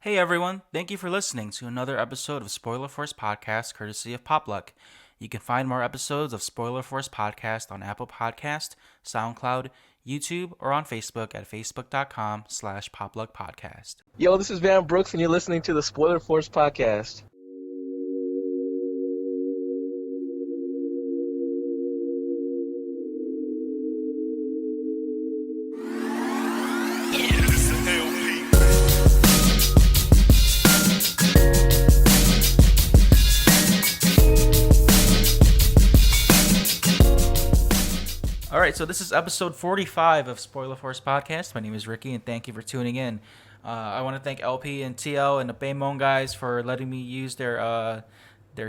Hey everyone, thank you for listening to another episode of Spoiler Force Podcast courtesy of Popluck. You can find more episodes of Spoiler Force Podcast on Apple Podcast, SoundCloud, YouTube, or on Facebook at facebook.com/popluckpodcast. Yo, this is Van Brooks, and you're listening to the Spoiler Force podcast. All right, so this is episode 45 of Spoiler Force Podcast. My name is Ricky, and thank you for tuning in. I want to thank LP and TL and the Hmong guys for letting me use their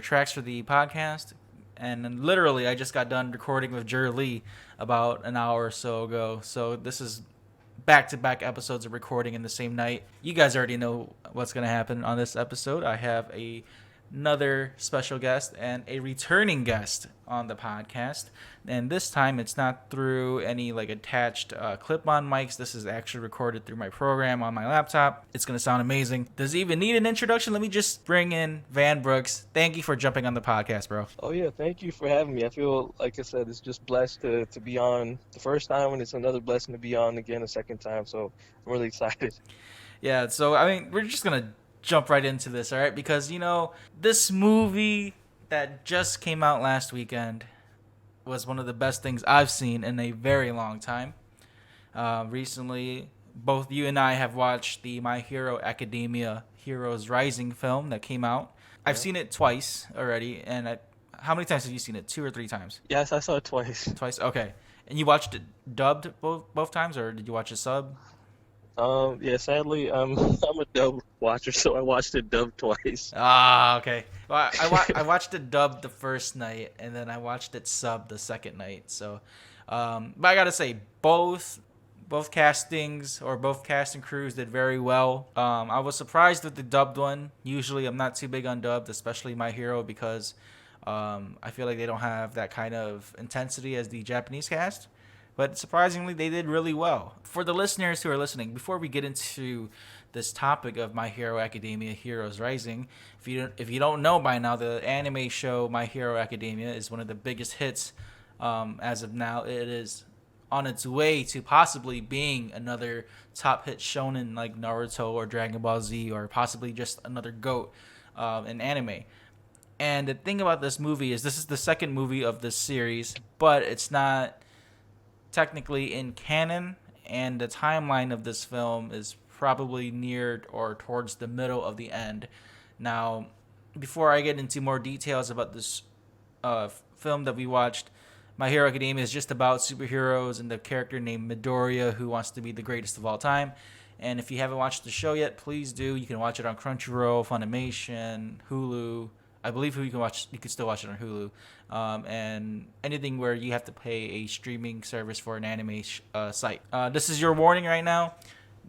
tracks for the podcast. And then literally, I just got done recording with Jer Lee about an hour or so ago. So this is back-to-back episodes of recording in the same night. You guys already know what's going to happen on this episode. I have another special guest and a returning guest on the podcast, and this time it's not through any attached clip-on mics. This is actually recorded through my program on my laptop. It's gonna sound amazing. Does it even need an introduction? Let me just bring in Van Brooks. Thank you for jumping on the podcast, bro. Oh yeah, thank you for having me. I feel, like I said, it's just blessed to be on the first time, and it's another blessing to be on again a second time, so I'm really excited. Yeah, so we're just gonna jump right into this, all right? Because this movie that just came out last weekend was one of the best things I've seen in a very long time. Recently, both you and I have watched the My Hero Academia Heroes Rising film that came out. I've seen it twice already, and how many times have you seen it? 2 or 3 times? Yes, I saw it twice. Twice? Okay. And you watched it dubbed both times, or did you watch it sub? Yeah, sadly, I'm a dub watcher, so I watched it dubbed twice. Ah, okay. Well, I watched it dubbed the first night, and then I watched it sub the second night. So, but I gotta say, both castings or both casting crews did very well. I was surprised with the dubbed one. Usually, I'm not too big on dubbed, especially My Hero, because I feel like they don't have that kind of intensity as the Japanese cast. But surprisingly, they did really well. For the listeners who are listening, before we get into this topic of My Hero Academia Heroes Rising, if you don't know by now, the anime show My Hero Academia is one of the biggest hits as of now. It is on its way to possibly being another top hit shonen like Naruto or Dragon Ball Z, or possibly just another GOAT in anime. And the thing about this movie is this is the second movie of this series, but it's not technically in canon, and the timeline of this film is probably near or towards the middle of the end. Now, before I get into more details about this film that we watched, My Hero Academia is just about superheroes and the character named Midoriya who wants to be the greatest of all time. And if you haven't watched the show yet, please do. You can watch it on Crunchyroll, Funimation, Hulu. I believe you can still watch it on Hulu, and anything where you have to pay a streaming service for an anime site. This is your warning right now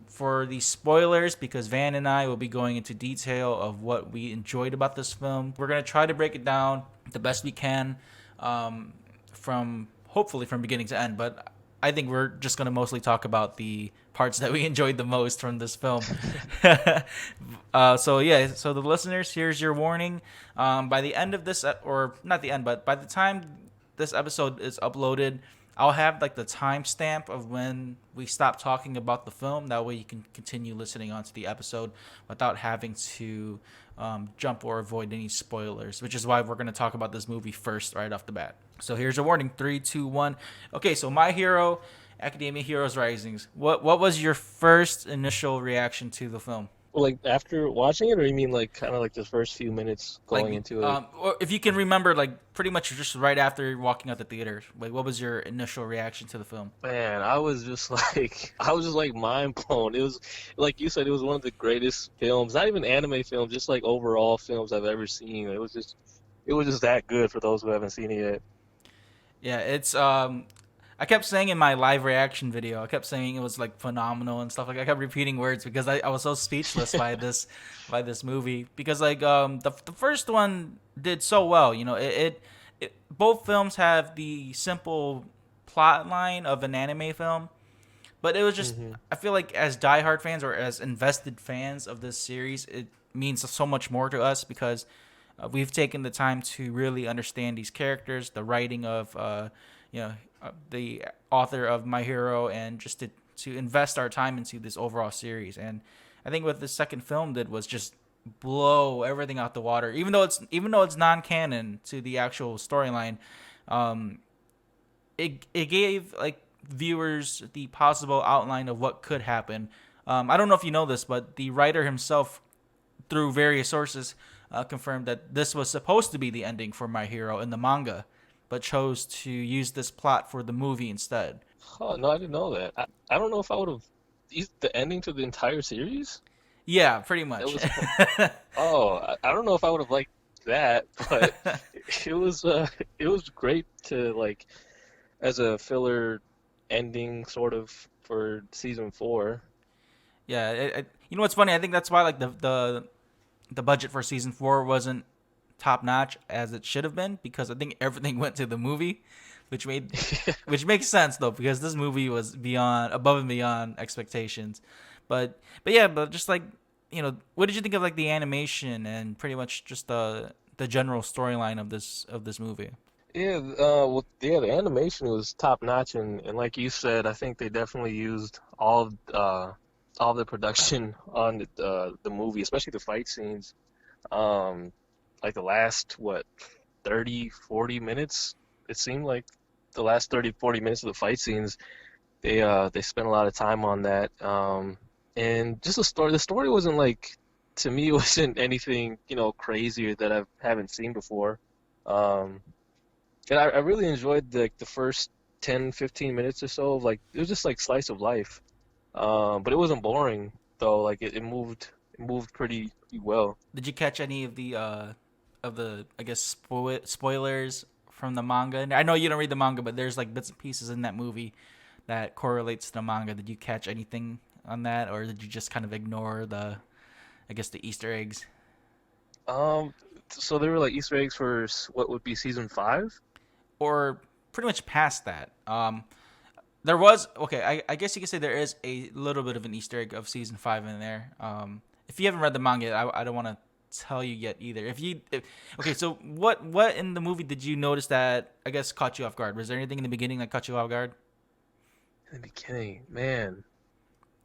for the spoilers, because Van and I will be going into detail of what we enjoyed about this film. We're gonna try to break it down the best we can, hopefully from beginning to end. But I think we're just gonna mostly talk about the parts that we enjoyed the most from this film. So the listeners, here's your warning. By the end of this, or not the end, but by the time this episode is uploaded, I'll have the timestamp of when we stop talking about the film. That way you can continue listening onto the episode without having to jump or avoid any spoilers, which is why we're going to talk about this movie first right off the bat. So here's your warning. 3, 2, 1. Okay, so My Hero Academia Heroes Risings. What was your first initial reaction to the film? Like, after watching it, or you mean kind of the first few minutes going into it? Or if you can remember, pretty much just right after walking out the theater, what was your initial reaction to the film? Man, I was just mind blown. It was, like you said, it was one of the greatest films, not even anime films, just overall films I've ever seen. It was just that good for those who haven't seen it yet. Yeah, it's I kept saying in my live reaction video, I kept saying it was phenomenal and stuff. I kept repeating words because I was so speechless by this movie, because the first one did so well. It both films have the simple plot line of an anime film, But it was just, Hmm. I feel like as diehard fans or as invested fans of this series, it means so much more to us because we've taken the time to really understand these characters, the writing of, the author of My Hero, and just to invest our time into this overall series. And I think what the second film did was just blow everything out the water. Even though it's non-canon to the actual storyline, um, it gave like viewers the possible outline of what could happen. I don't know if you know this, but the writer himself, through various sources, confirmed that this was supposed to be the ending for My Hero in the manga, but chose to use this plot for the movie instead. Oh, no, I didn't know that. I don't know if I would have the ending to the entire series. Yeah, pretty It much. was oh, I don't know if I would have liked that, but it was it was great to like as a filler ending sort of for season 4. Yeah, you know what's funny? I think that's why like the budget for season 4 wasn't top notch as it should have been because I think everything went to the movie, which made which makes sense though because this movie was beyond above and beyond expectations. But yeah, but just like what did you think of like the animation and pretty much just the general storyline of this movie? Yeah, well, yeah, the animation was top notch, and like you said, I think they definitely used all of the production on the movie, especially the fight scenes. Um, like the last, what, 30, 40 minutes? It seemed like the last 30, 40 minutes of the fight scenes, they spent a lot of time on that. And just the story wasn't like, to me, it wasn't anything, crazier that I haven't seen before. Um, and I really enjoyed the first 10, 15 minutes or so of like, it was just like slice of life. But it wasn't boring though. Like it moved pretty well. Did you catch any of the I guess spoilers from the manga? And I know you don't read the manga, but there's like bits and pieces in that movie that correlates to the manga. Did you catch anything on that, or did you just kind of ignore the I guess the Easter eggs, Um, so there were like Easter eggs for what would be season 5. or pretty much past that? There was okay. I guess you could say there is a little bit of an Easter egg of season 5 in there. If you haven't read the manga, I don't want to tell you yet either. Okay, so what in the movie did you notice that I guess caught you off guard? Was there anything in the beginning that caught you off guard? In the beginning, man.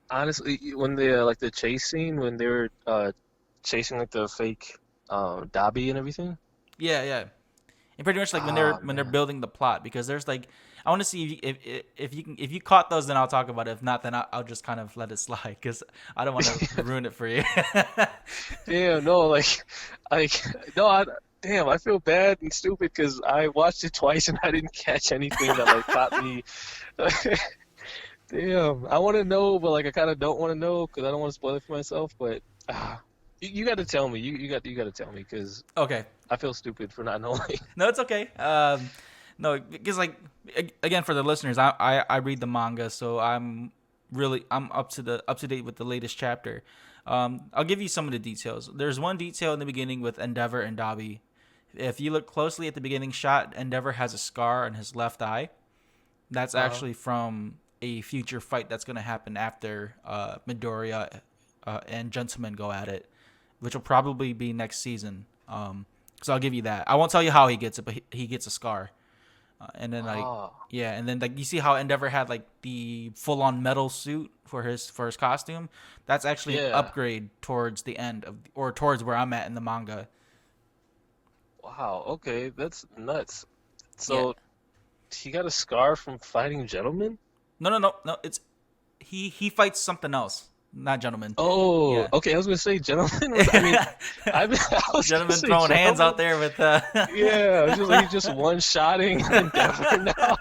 Honestly, when the like the chase scene when they were chasing like the fake Dobby and everything. Yeah, yeah. And pretty much like Ah, when they're man. building the plot because there's like I want to see if you caught those then I'll talk about it. If not, then I'll just kind of let it slide because I don't want to ruin it for you. Damn, no, like, no, damn, I feel bad and stupid because I watched it twice and I didn't catch anything that like caught me. Damn, I want to know, but like I kind of don't want to know because I don't want to spoil it for myself. But you got to tell me. You got to tell me because Okay. I feel stupid for not knowing. No, it's okay. No, because like again for the listeners, I read the manga, so I'm up to date with the latest chapter. I'll give you some of the details. There's one detail in the beginning with Endeavor and Dobby. If you look closely at the beginning shot, Endeavor has a scar on his left eye. That's Uh, actually from a future fight that's going to happen after Midoriya and Gentleman go at it, which will probably be next season. So I'll give you that. I won't tell you how he gets it, but he gets a scar. And then like oh, yeah, and then like you see how Endeavor had like the full on metal suit for his costume. That's actually an yeah. upgrade towards the end of or towards where I'm at in the manga. Wow. Okay, that's nuts. Yeah. So he got a scar from fighting gentlemen? No. It's he fights something else, not Gentleman. Oh, Yeah. okay. I was gonna say gentlemen. I mean, I was gonna Gentleman say throwing hands gentlemen. out there with Yeah, it's just like he's just one-shotting Endeavor now.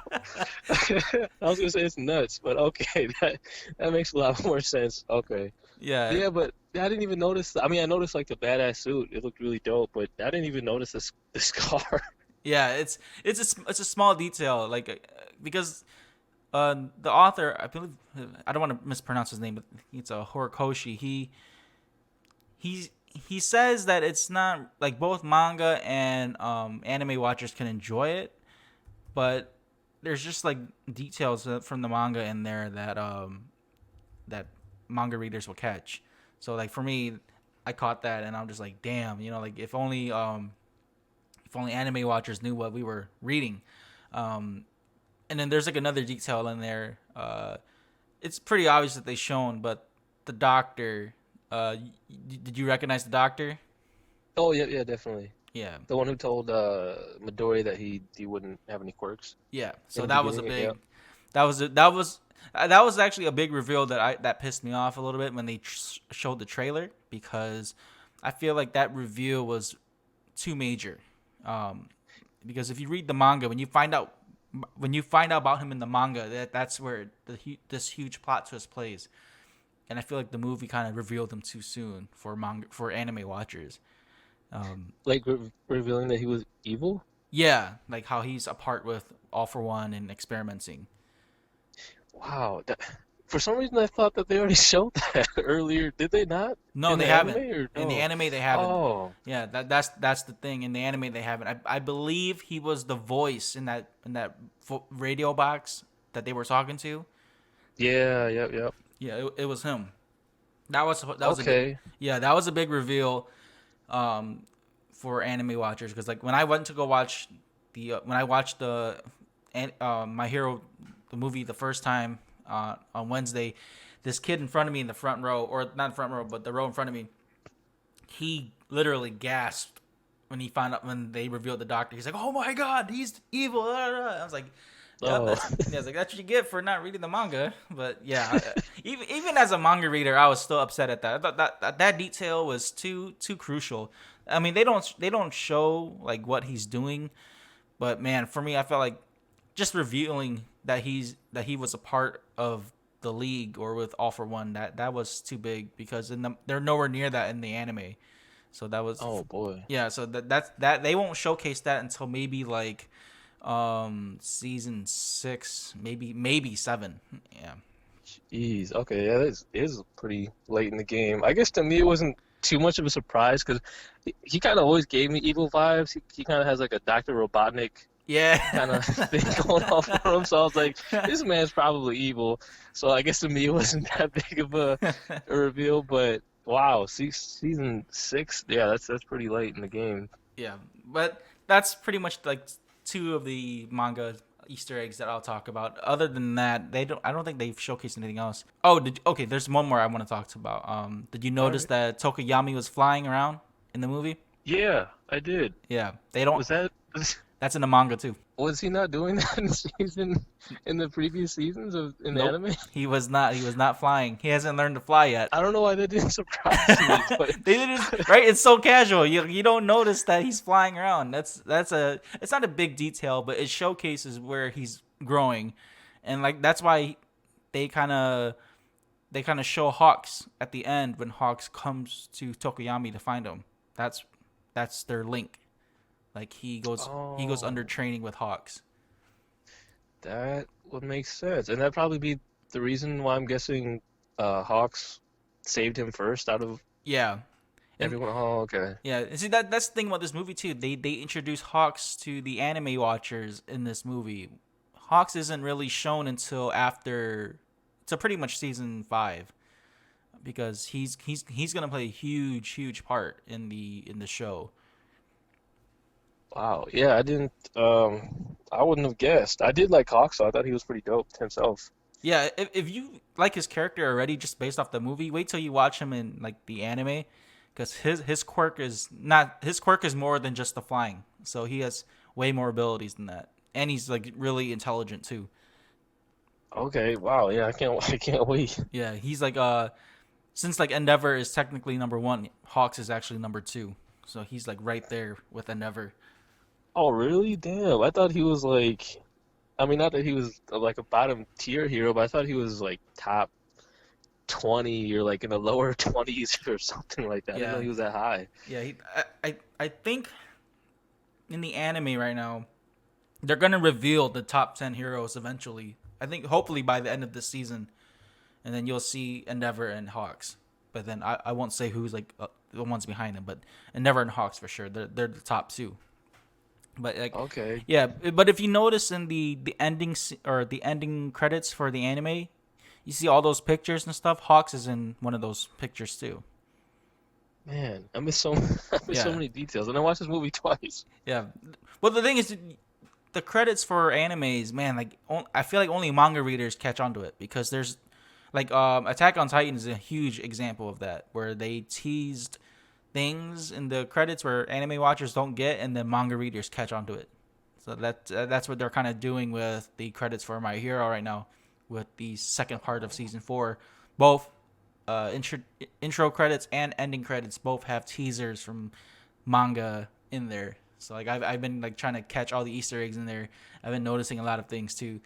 I was gonna say it's nuts, but okay, that makes a lot more sense. Okay, yeah. yeah, but I didn't even notice. I mean, I noticed like the badass suit; it looked really dope, but I didn't even notice the scar. Yeah, it's a small detail like because the author, I believe, I don't want to mispronounce his name, but it's a Horikoshi. He he says that it's not like both manga and anime watchers can enjoy it, but there's just like details from the manga in there that that manga readers will catch. So like for me, I caught that, and I'm just like, damn, like if only anime watchers knew what we were reading. And then there's like another detail in there. It's pretty obvious that they shown, but the doctor. Did you recognize the doctor? Oh yeah, yeah, definitely. Yeah, The one who told Midori that he wouldn't have any quirks yeah. in So the that was a beginning. Yeah. big. That was actually a big reveal that pissed me off a little bit when they showed the trailer, because I feel like that reveal was too major. Um, because if you read the manga, when you find out about him in the manga, that's where this huge plot twist plays. And I feel like the movie kind of revealed him too soon for anime watchers. Like revealing that he was evil. Yeah, like how he's apart with All for One and experimenting. Wow. For some reason, I thought that they already showed that earlier. Did they not No, in they the anime haven't. or In the no? anime, they haven't. Oh, Yeah, that's the thing. In the anime, they haven't. I believe he was the voice in that radio box that they were talking to. yeah, yep, yep. Yeah, it was him. That was a big, Okay. yeah, that was a big reveal, um, for anime watchers, because like when I went to go watch when I watched My Hero, the movie, the first time on Wednesday, this kid in front of me in the front row, or not front row, but the row in front of me, he literally gasped when he found out when they revealed the doctor. He's like, "Oh my god, he's evil!" I was like, "Yep, Oh, I was like, that's what you get for not reading the manga." But yeah, even as a manga reader, I was still upset at that. I thought that detail was too crucial. I mean, they don't show like what he's doing, but man, for me, I felt like just revealing that he was a part of the league or with All for One, that was too big, because they're nowhere near that in the anime. So that was, oh boy. yeah. So that they won't showcase that until maybe like season 6, maybe 7. Yeah. Jeez. Okay, yeah, that is pretty late in the game. I guess to me it wasn't too much of a surprise because he kind of always gave me evil vibes. He kind of has like a Dr. Robotnik kind Yeah. of thing going on for him. So I was like, this man's probably evil. So I guess to me it wasn't that big of a reveal. But wow, season 6, yeah, that's pretty late in the game. Yeah, but that's pretty much like two of the manga Easter eggs that I'll talk about. Other than that, I don't think they've showcased anything else. Oh, okay. There's one more I want to talk about. Did you All notice right. that Tokoyami was flying around in the movie? Yeah, I did. Yeah, they don't. Was that That's in the manga too. was he not doing that in the previous seasons of in Nope. anime? He was not. He was not flying. He hasn't learned to fly yet. I don't know why that didn't surprise me, but They did it right. It's so casual. You don't notice that he's flying around. It's not a big detail, but it showcases where he's growing, and like that's why they kind of they kind of show Hawks at the end when Hawks comes to Tokoyami to find him. That's their link. Like he goes oh, under training with Hawks. that would make sense, and that'd probably be the reason why I'm guessing Hawks saved him first out of Yeah. And everyone. Oh, okay. yeah, and see that's the thing about this movie too. They introduce Hawks to the anime watchers in this movie. Hawks isn't really shown until after, to pretty much season 5, because he's gonna play a huge part in the show. Wow. Yeah, I didn't. I wouldn't have guessed. I did like Hawks, so I thought he was pretty dope himself. Yeah, if you like his character already just based off the movie, wait till you watch him in like the anime, because his quirk is more than just the flying. So he has way more abilities than that, and he's like really intelligent too. Okay. Wow. Yeah, I can't. I can't wait. Yeah, he's like since like Endeavor is technically number 1, Hawks is actually number 2. So he's like right there with Endeavor. Oh, really? Damn. I thought he was like. I mean, not that he was like a bottom tier hero, but I thought he was like top 20 or like in the lower 20s or something like that. I didn't know Yeah, he was that high. yeah. I think in the anime right now they're gonna reveal the top 10 heroes eventually. I think hopefully by the end of this season, and then you'll see Endeavor and Hawks. But then I won't say who's like the ones behind them, but Endeavor and Hawks for sure. They're the top 2. But like, Okay. yeah. But if you notice in the ending or the ending credits for the anime, you see all those pictures and stuff. Hawks is in one of those pictures too. Man, I miss so I miss so Yeah, many details, and I watched this movie twice. yeah. Well, the thing is, the credits for animes, man, like I feel like only manga readers catch on to it because there's like Attack on Titan is a huge example of that, where they teased things in the credits where anime watchers don't get, and then manga readers catch on to it. So that's what they're kind of doing with the credits for My Hero right now, with the second part of season 4. Both intro credits and ending credits both have teasers from manga in there. So like I've been like trying to catch all the Easter eggs in there. I've been noticing a lot of things too.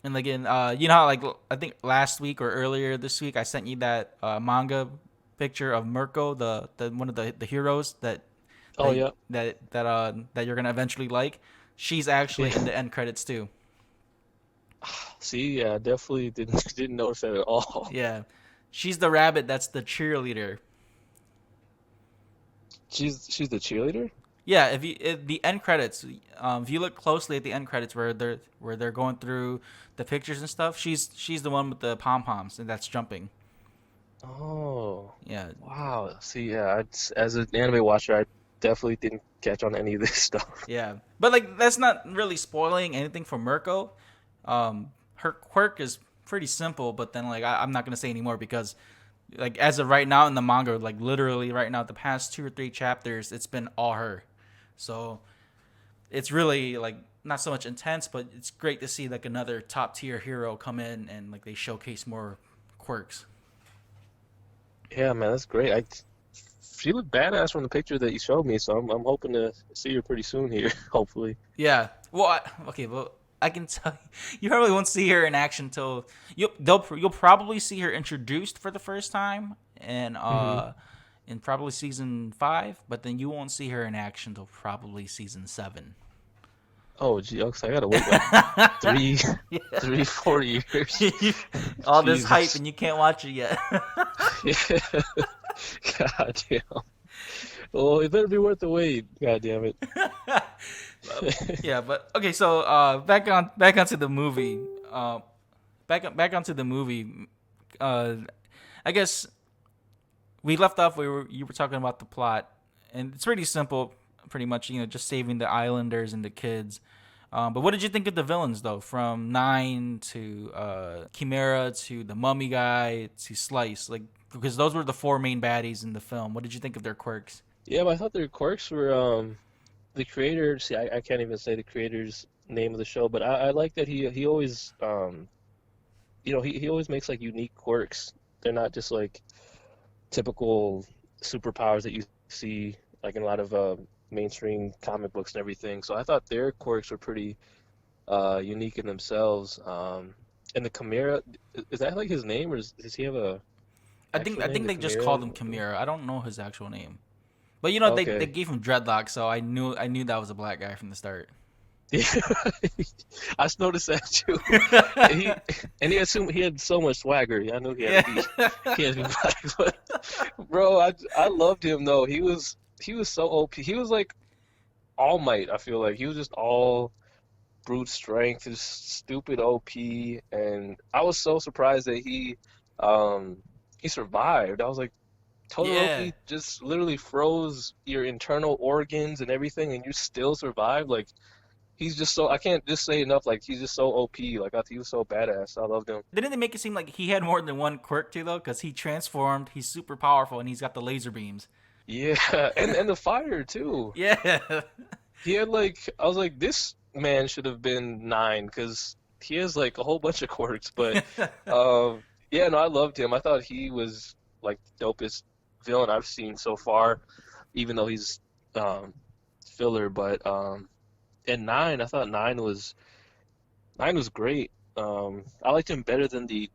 And again, you know how like I think last week or earlier this week I sent you that manga picture of Mirko, the one of the heroes Oh yeah, that you're gonna eventually like. She's actually in yeah. the end credits too. See, yeah, definitely didn't notice that at all. Yeah, she's the rabbit that's the cheerleader. She's the cheerleader. Yeah, if the end credits, if you look closely at the end credits where they're going through the pictures and stuff, she's the one with the pom poms and that's jumping. Oh, Yeah, wow. See, yeah, as an anime watcher, I definitely didn't catch on any of this stuff. yeah, but like that's not really spoiling anything for Mirko. Her quirk is pretty simple, but then like I'm not gonna say anymore because like as of right now in the manga, like literally right now, the past 2 or 3 chapters, it's been all her. So it's really like not so much intense, but it's great to see like another top tier hero come in and like they showcase more quirks. Yeah, man, that's great. She looked badass from the picture that you showed me, so I'm hoping to see her pretty soon here, hopefully. Yeah. Well, okay. Well, I can tell you, you probably won't see her in action until you'll probably see her introduced for the first time Hmm. in probably season 5, but then you won't see her in action until probably season 7. Oh, gee, okay, I gotta wait like three, Yeah. 4 years. All this hype Jesus. and you can't watch it yet. Yeah. God damn. Well, it better be worth the wait. God damn it. Yeah, but okay. So back onto the movie. Back onto the movie. Uh, I guess we left off. You were talking about the plot, and it's pretty simple. Pretty much, just saving the islanders and the kids. But what did you think of the villains though? From Nine to Chimera to the Mummy guy to Slice, like because those were the 4 main baddies in the film. What did you think of their quirks? Yeah, but I thought their quirks were the creator. See, I can't even say the creator's name of the show, but I like that he always he always makes like unique quirks. They're not just like typical superpowers that you see like in a lot of mainstream comic books and everything. So I thought their quirks were pretty unique in themselves. And the Chimera, is that like his name, or does he have a actual I name, think the they just Chimera? called him Chimera. I don't know his actual name. But they Okay. gave him dreadlocks, so I knew that was a black guy from the start. Yeah, I just noticed that too. And he had so much swagger. I knew Yeah. he had to be black, but bro, I loved him though. He was so OP. He was like All Might. I feel like he was just all brute strength, just stupid OP, and I was so surprised that he survived. I was like, Yeah. Todoroki just literally froze your internal organs and everything, and you still survived. Like he's just so I can't just say enough. Like he's just so OP. Like I think he was so badass. I loved him. Didn't they make it seem like he had more than one quirk too though? Because he transformed, he's super powerful, and he's got the laser beams. Yeah, and the fire too. Yeah. He had like I was like this man should have been 9 because he has like a whole bunch of quirks. But yeah, no, I loved him. I thought he was like the dopest villain I've seen so far, even though he's um, filler. But and 9, I thought 9 was great. I liked him better than the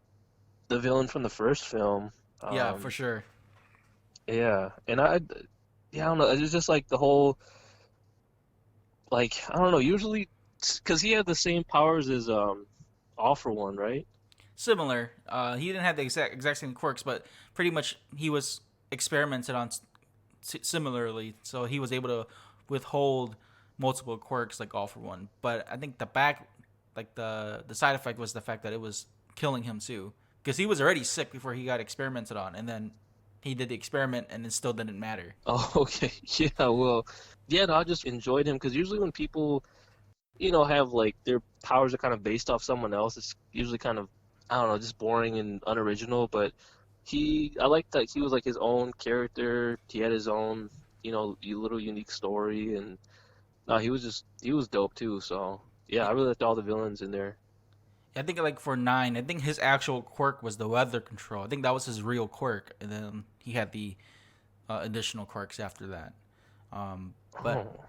villain from the first film. Yeah, for Um, sure. yeah, and yeah, I don't know. It's just like the whole, like, I don't know. Usually, because he had the same powers as All for One, right? Similar. He didn't have the exact same quirks, but pretty much he was experimented on similarly, so he was able to withhold multiple quirks like All for One. But I think the side effect was the fact that it was killing him too. because he was already sick before he got experimented on, and then he did the experiment, and it still didn't matter. Oh, okay. Yeah, well, yeah, no, I just enjoyed him because usually when people, have like their powers are kind of based off someone else, it's usually kind of, I don't know, just boring and unoriginal. But I liked that he was like his own character. He had his own, little unique story, and no, he was dope too. So yeah, Yeah, I really liked all the villains in there. I think like for 9, I think his actual quirk was the weather control. I think that was his real quirk, and then he had the additional quirks after that. But Oh,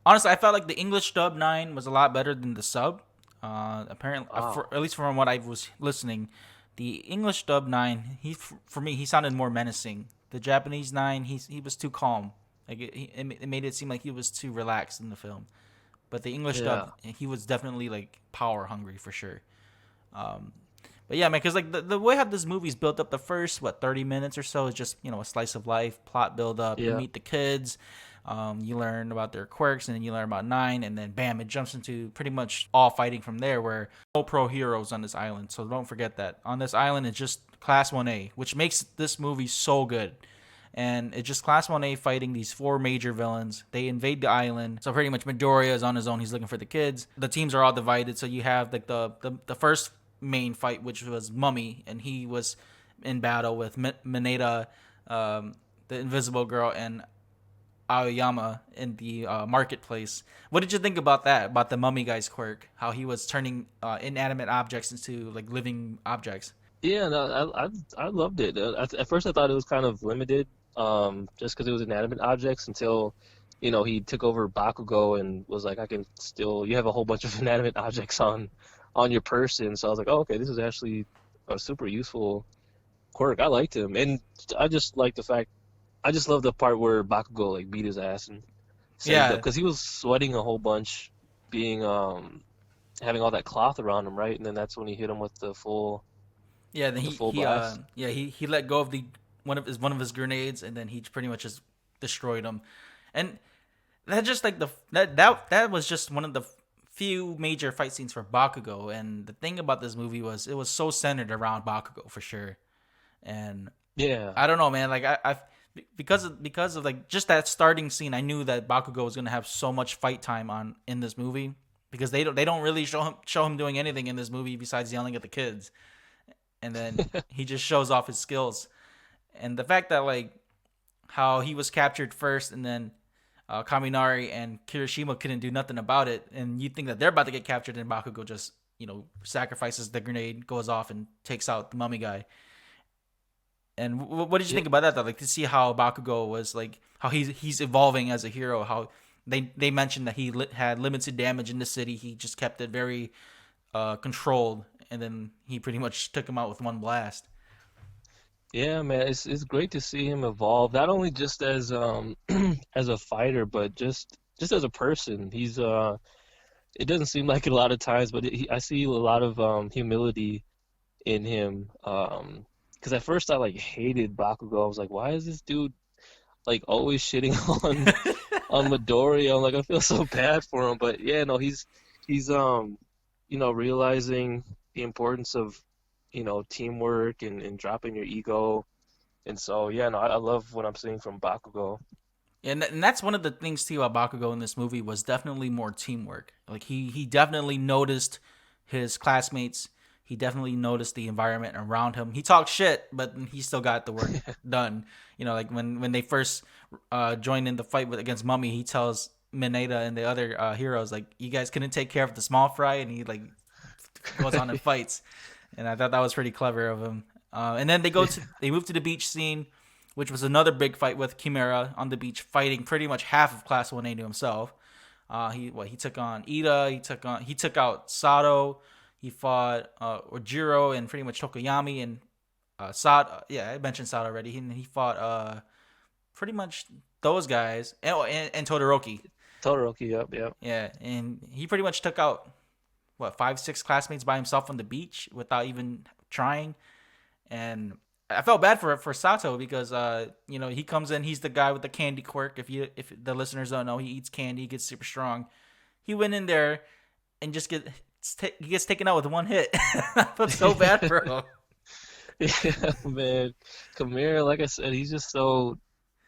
honestly, I felt like the English dub 9 was a lot better than the sub. Apparently, wow. at least from what I was listening, the English dub 9, for me, he sounded more menacing. The Japanese 9, he was too calm. Like it made it seem like he was too relaxed in the film. But the English dub, Yeah. he was definitely like power hungry for sure. Um, but yeah, man, because like the way how this movie's built up, the first 30 minutes or so is just a slice of life, plot build up. You Yeah. meet the kids, you learn about their quirks, and then you learn about 9, and then bam, it jumps into pretty much all fighting from there. Where no pro heroes on this island, so don't forget that on this island it's just Class 1A, which makes this movie so good. And it's just Class 1A fighting these four major villains. They invade the island. So pretty much Midoriya is on his own. He's looking for the kids. The teams are all divided. So you have like the first main fight, which was Mummy, and he was in battle with Mineta, the Invisible Girl, and Aoyama in the marketplace. What did you think about that? About the Mummy guy's quirk? How he was turning inanimate objects into like living objects? Yeah, no, I loved it. At first, I thought it was kind of limited, just because it was inanimate objects until, he took over Bakugo and was like, I can still. You have a whole bunch of inanimate objects on your person, so I was like, oh, okay, this is actually a super useful quirk. I liked him, and I just like the fact. I just love the part where Bakugo like beat his ass and saved up Yeah, because he was sweating a whole bunch, being having all that cloth around him, right? And then that's when he hit him with yeah. Then the full blast. he let go of the one of his grenades, and then he pretty much just destroyed him. And that just like that was just one of the few major fight scenes for Bakugo. And the thing about this movie was it was so centered around Bakugo for sure. And Yeah. I don't know, man. Like I because of like just that starting scene, I knew that Bakugo was gonna have so much fight time on in this movie because they don't really show him doing anything in this movie besides yelling at the kids, and then he just shows off his skills. And the fact that like how he was captured first, and then Kaminari and Kirishima couldn't do nothing about it, and you think that they're about to get captured, and Bakugo just sacrifices the grenade, goes off, and takes out the mummy guy. And what did you Yeah. think about that? Though, like to see how Bakugo was like how he's evolving as a hero. How they mentioned that he had limited damage in the city. He just kept it very controlled, and then he pretty much took him out with one blast. Yeah, man, it's great to see him evolve, not only just as as a fighter, but just as a person. It doesn't seem like it a lot of times, but I see a lot of humility in him. Because at first I like hated Bakugo. I was like, why is this dude like always shitting on Midoriya? I'm like, I feel so bad for him. But yeah, no, he's realizing the importance of teamwork and dropping your ego. And so, yeah, no, I love what I'm seeing from Bakugo. And that's one of the things too about Bakugo in this movie was definitely more teamwork. Like he definitely noticed his classmates. He definitely noticed the environment around him. He talked shit, but he still got the work done. Like when they first joined in the fight against Mummy, he tells Mineta and the other heroes like, "You guys couldn't take care of the small fry," and he like goes on and fights. And I thought that was pretty clever of him. And then they move to the beach scene, which was another big fight with Chimera on the beach, fighting pretty much half of Class 1A to himself. He took on Ida, he took out Sato, he fought Ojiro and pretty much Tokoyami and Sato. Yeah, I mentioned Sato already. He fought pretty much those guys and Todoroki. Todoroki, yep, yep. Yeah, and he pretty much took out what 5, 6 classmates by himself on the beach without even trying. And I felt bad for Sato because he comes in, he's the guy with the candy quirk. If the listeners don't know, he eats candy, he gets super strong. He went in there and just he gets taken out with one hit. I felt so bad for him. Yeah, man. Kamira, like I said, he's just so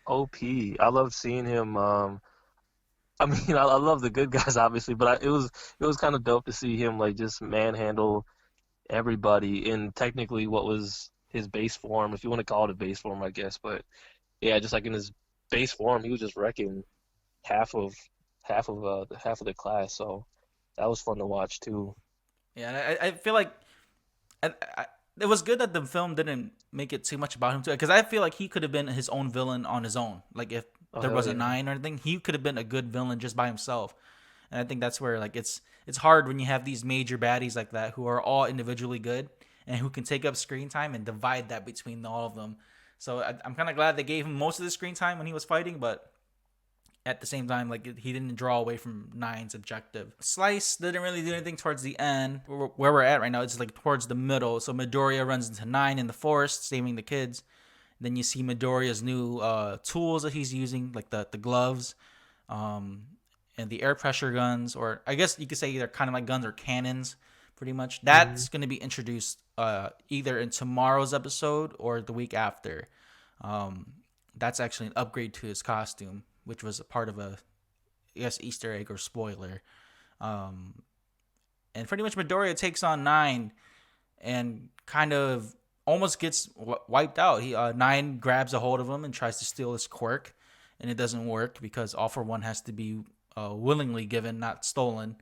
OP. I love seeing him. I mean, I love the good guys, obviously, but it was kind of dope to see him like just manhandle everybody in technically what was his base form, if you want to call it a base form, I guess. But yeah, just like in his base form, he was just wrecking half of half of the class. So that was fun to watch too. Yeah, and I feel like I, it was good that the film didn't make it too much about him too, because I feel like he could have been his own villain on his own. Like if Oh there hell wasn't yeah. nine or anything, he could have been a good villain just by himself. And I think that's where like it's hard when you have these major baddies like that who are all individually good and who can take up screen time and divide that between all of them. So I'm kind of glad they gave him most of the screen time when he was fighting, but at the same time, like he didn't draw away from Nine's objective. Slice didn't really do anything towards the end. Where we're at right now, it's like towards the middle. So Midoriya runs into Nine in the forest, saving the kids. Then you see Midoriya's new tools that he's using, like the gloves, um, and the air pressure guns, or I guess you could say they're kind of like guns or cannons, pretty much. Hmm. That's going to be introduced either in tomorrow's episode or the week after. Um, that's actually an upgrade to his costume, which was a part of a, I guess, Easter egg or spoiler. Um, and pretty much Midoriya takes on Nine and kind of almost gets wiped out. Nine grabs a hold of him and tries to steal his quirk, and it doesn't work because All for One has to be willingly given, not stolen.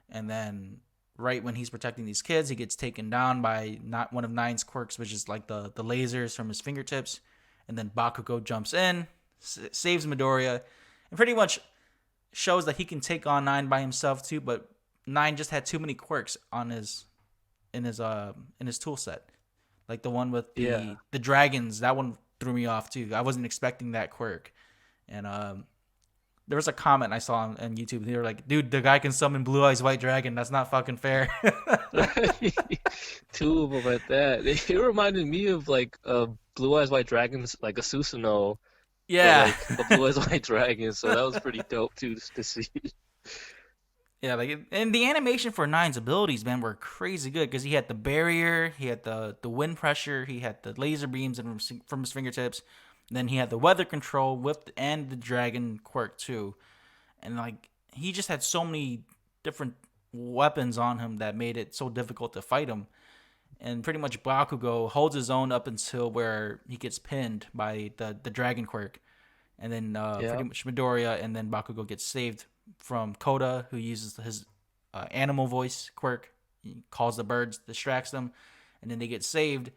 And then right when he's protecting these kids, he gets taken down by not one of Nine's quirks, which is like the lasers from his fingertips. And then Bakugo jumps in, saves Midoriya, and pretty much shows that he can take on Nine by himself too. But Nine just had too many quirks on in his tool set, like the one with Yeah. the dragons. That one threw me off too. I wasn't expecting that quirk, and there was a comment I saw on YouTube. They were like, "Dude, the guy can summon Blue Eyes White Dragon. That's not fucking fair." Two of them at that. It reminded me of like Blue Eyes White Dragons, like a Susanoo, but Yeah. like a Blue Eyes White Dragon. So that was pretty dope too to see. Yeah, like and the animation for Nine's abilities, man, were crazy good because he had the barrier, he had the wind pressure, he had the laser beams from his fingertips, and then he had the weather control whipped and the dragon quirk too, and like he just had so many different weapons on him that made it so difficult to fight him. And pretty much Bakugo holds his own up until where he gets pinned by the dragon quirk, and then pretty Yeah. much Midoriya and then Bakugo gets saved from Koda, who uses his animal voice quirk. He calls the birds, distracts them, and then they get saved.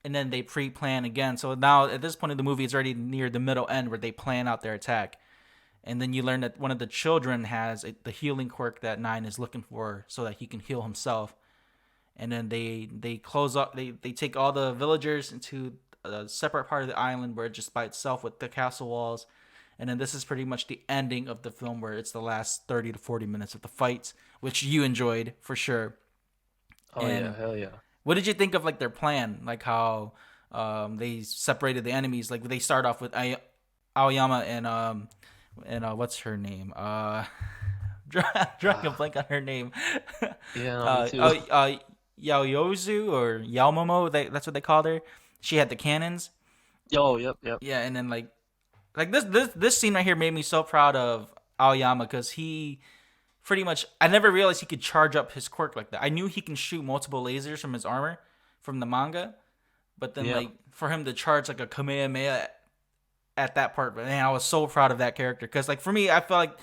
And then they pre-plan again. So now at this point in the movie, it's already near the middle end where they plan out their attack. And then you learn that one of the children has the healing quirk that Nine is looking for, so that he can heal himself. And then they close up. They take all the villagers into a separate part of the island where it's just by itself with the castle walls. And then this is pretty much the ending of the film, where it's the last 30 to 40 minutes of the fights, which you enjoyed for sure. Oh yeah. And Hell yeah. what did you think of like their plan, like how they separated the enemies? Like they start off with Aoyama and what's her name? Drawing a Ah, blank on her name. yeah. No, me uh, too. uh, uh, Yaoyozu or Yaomomo, that's what they called her. She had the cannons. Yo. Yep. Yep. Yeah, and then like this scene right here made me so proud of Aoyama because he pretty much, I never realized he could charge up his quirk like that. I knew he can shoot multiple lasers from his armor from the manga, but then Yeah. like for him to charge like a Kamehameha at that part, but man, I was so proud of that character because like for me, I felt like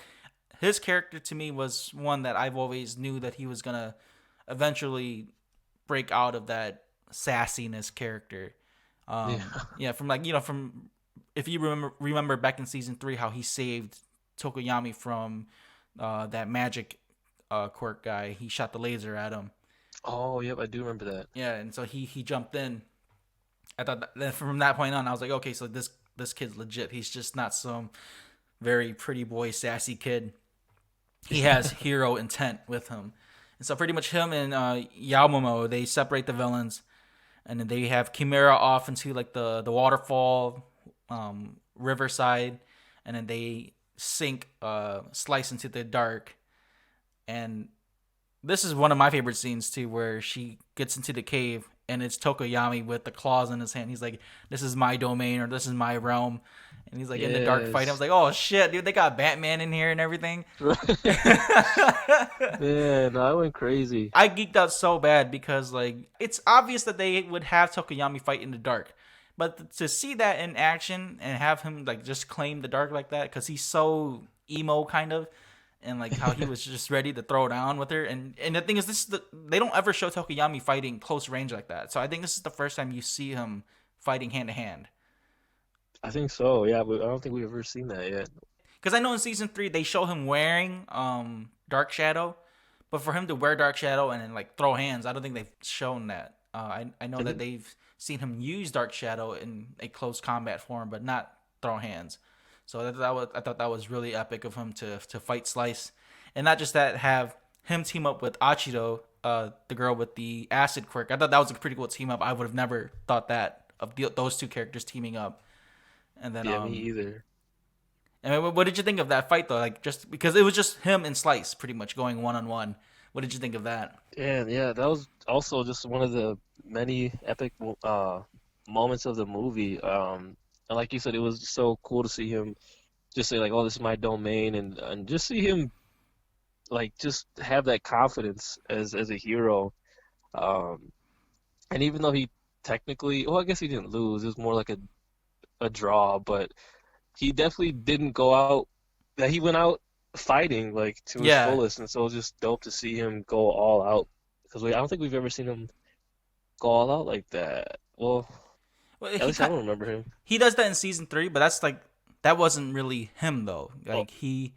his character to me was one that I've always knew that he was gonna eventually break out of that sassiness character. Yeah. Yeah, from like from if you remember back in season 3 how he saved Tokoyami from that magic quirk guy. He shot the laser at him. Oh, yep. I do remember that. Yeah, and so he jumped in. I thought that from that point on, I was like, okay, so this kid's legit. He's just not some very pretty boy sassy kid. He has hero intent with him. And so pretty much him and Yaomomo, they separate the villains, and then they have Chimera off into like the waterfall, riverside, and then they sink Slice into the dark. And this is one of my favorite scenes too, where she gets into the cave and it's Tokoyami with the claws in his hand. He's like, "This is my domain," or "This is my realm," and he's like in the dark fight. I was Yes. like, "Oh shit, dude! They got Batman in here and everything." Man, I went crazy. I geeked out so bad because like it's obvious that they would have Tokoyami fight in the dark, but to see that in action and have him like just claim the dark like that because he's so emo kind of, and like how he was just ready to throw down with her, and the thing is they don't ever show Tokoyami fighting close range like that, so I think this is the first time you see him fighting hand to hand. I think so, yeah, but I don't think we've ever seen that yet. Because I know in season 3 they show him wearing Dark Shadow, but for him to wear Dark Shadow and then like throw hands, I don't think they've shown that. I know And that then, they've seen him use Dark Shadow in a close combat form, but not throw hands. So I thought that was really epic of him to fight Slice, and not just that, have him team up with Achido, the girl with the acid quirk. I thought that was a pretty cool team up. I would have never thought that of those two characters teaming up. And then yeah, me either. and what did you think of that fight though? Like just because it was just him and Slice pretty much going one on one. What did you think of that? And yeah, that was also just one of the many epic moments of the movie. And like you said, it was so cool to see him just say like, "Oh, this is my domain," and just see him like just have that confidence as a hero. Um, and even though he technically, well, I guess he didn't lose. It was more like a draw, but he definitely didn't go out. That he went out fighting like to his Yeah. fullest, and so it was just dope to see him go all out. Because I don't think we've ever seen him go all out like that. Well, Well, at least I don't remember him. he does that in season 3, but that's like that wasn't really him though. Oh, Like he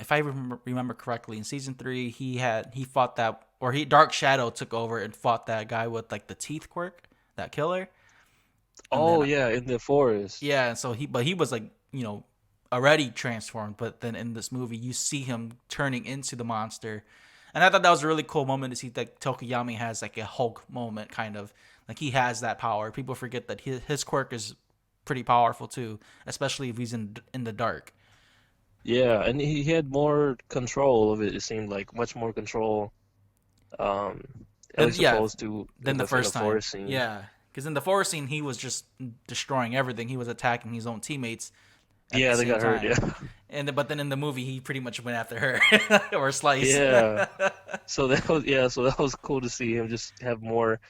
if I remember correctly, in season 3 he fought that, or he Dark Shadow took over and fought that guy with like the teeth quirk, that killer. And then oh yeah, in the forest. yeah, so he was like, already transformed, but then in this movie you see him turning into the monster. And I thought that was a really cool moment to see that Tokoyami has like a Hulk moment kind of. Like he has that power. People forget that his quirk is pretty powerful too, especially if he's in the dark. Yeah, and he had more control of it. It seemed like much more control, um, at Then least yeah, opposed to then the in the first time. forest scene. Yeah. Because in the forest scene he was just destroying everything. He was attacking his own teammates at the Yeah, they same got hurt. time. Yeah, But then in the movie he pretty much went after her or Slice. yeah. So that was cool to see him just have more.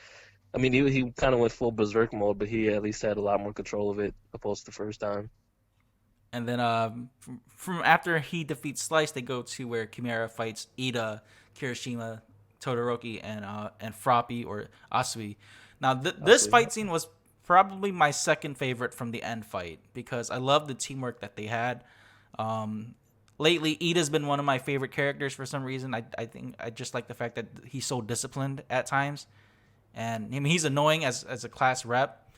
I mean, he kind of went full berserk mode, but he at least had a lot more control of it opposed to the first time. And then from after he defeats Slice, they go to where Chimera fights Ida, Kirishima, Todoroki, and Froppy or Asui. Now this Honestly, fight scene was probably my second favorite from the end fight because I love the teamwork that they had. Um, Lately, Ida's been one of my favorite characters for some reason. I think I just like the fact that he's so disciplined at times, and I mean he's annoying as a class rep,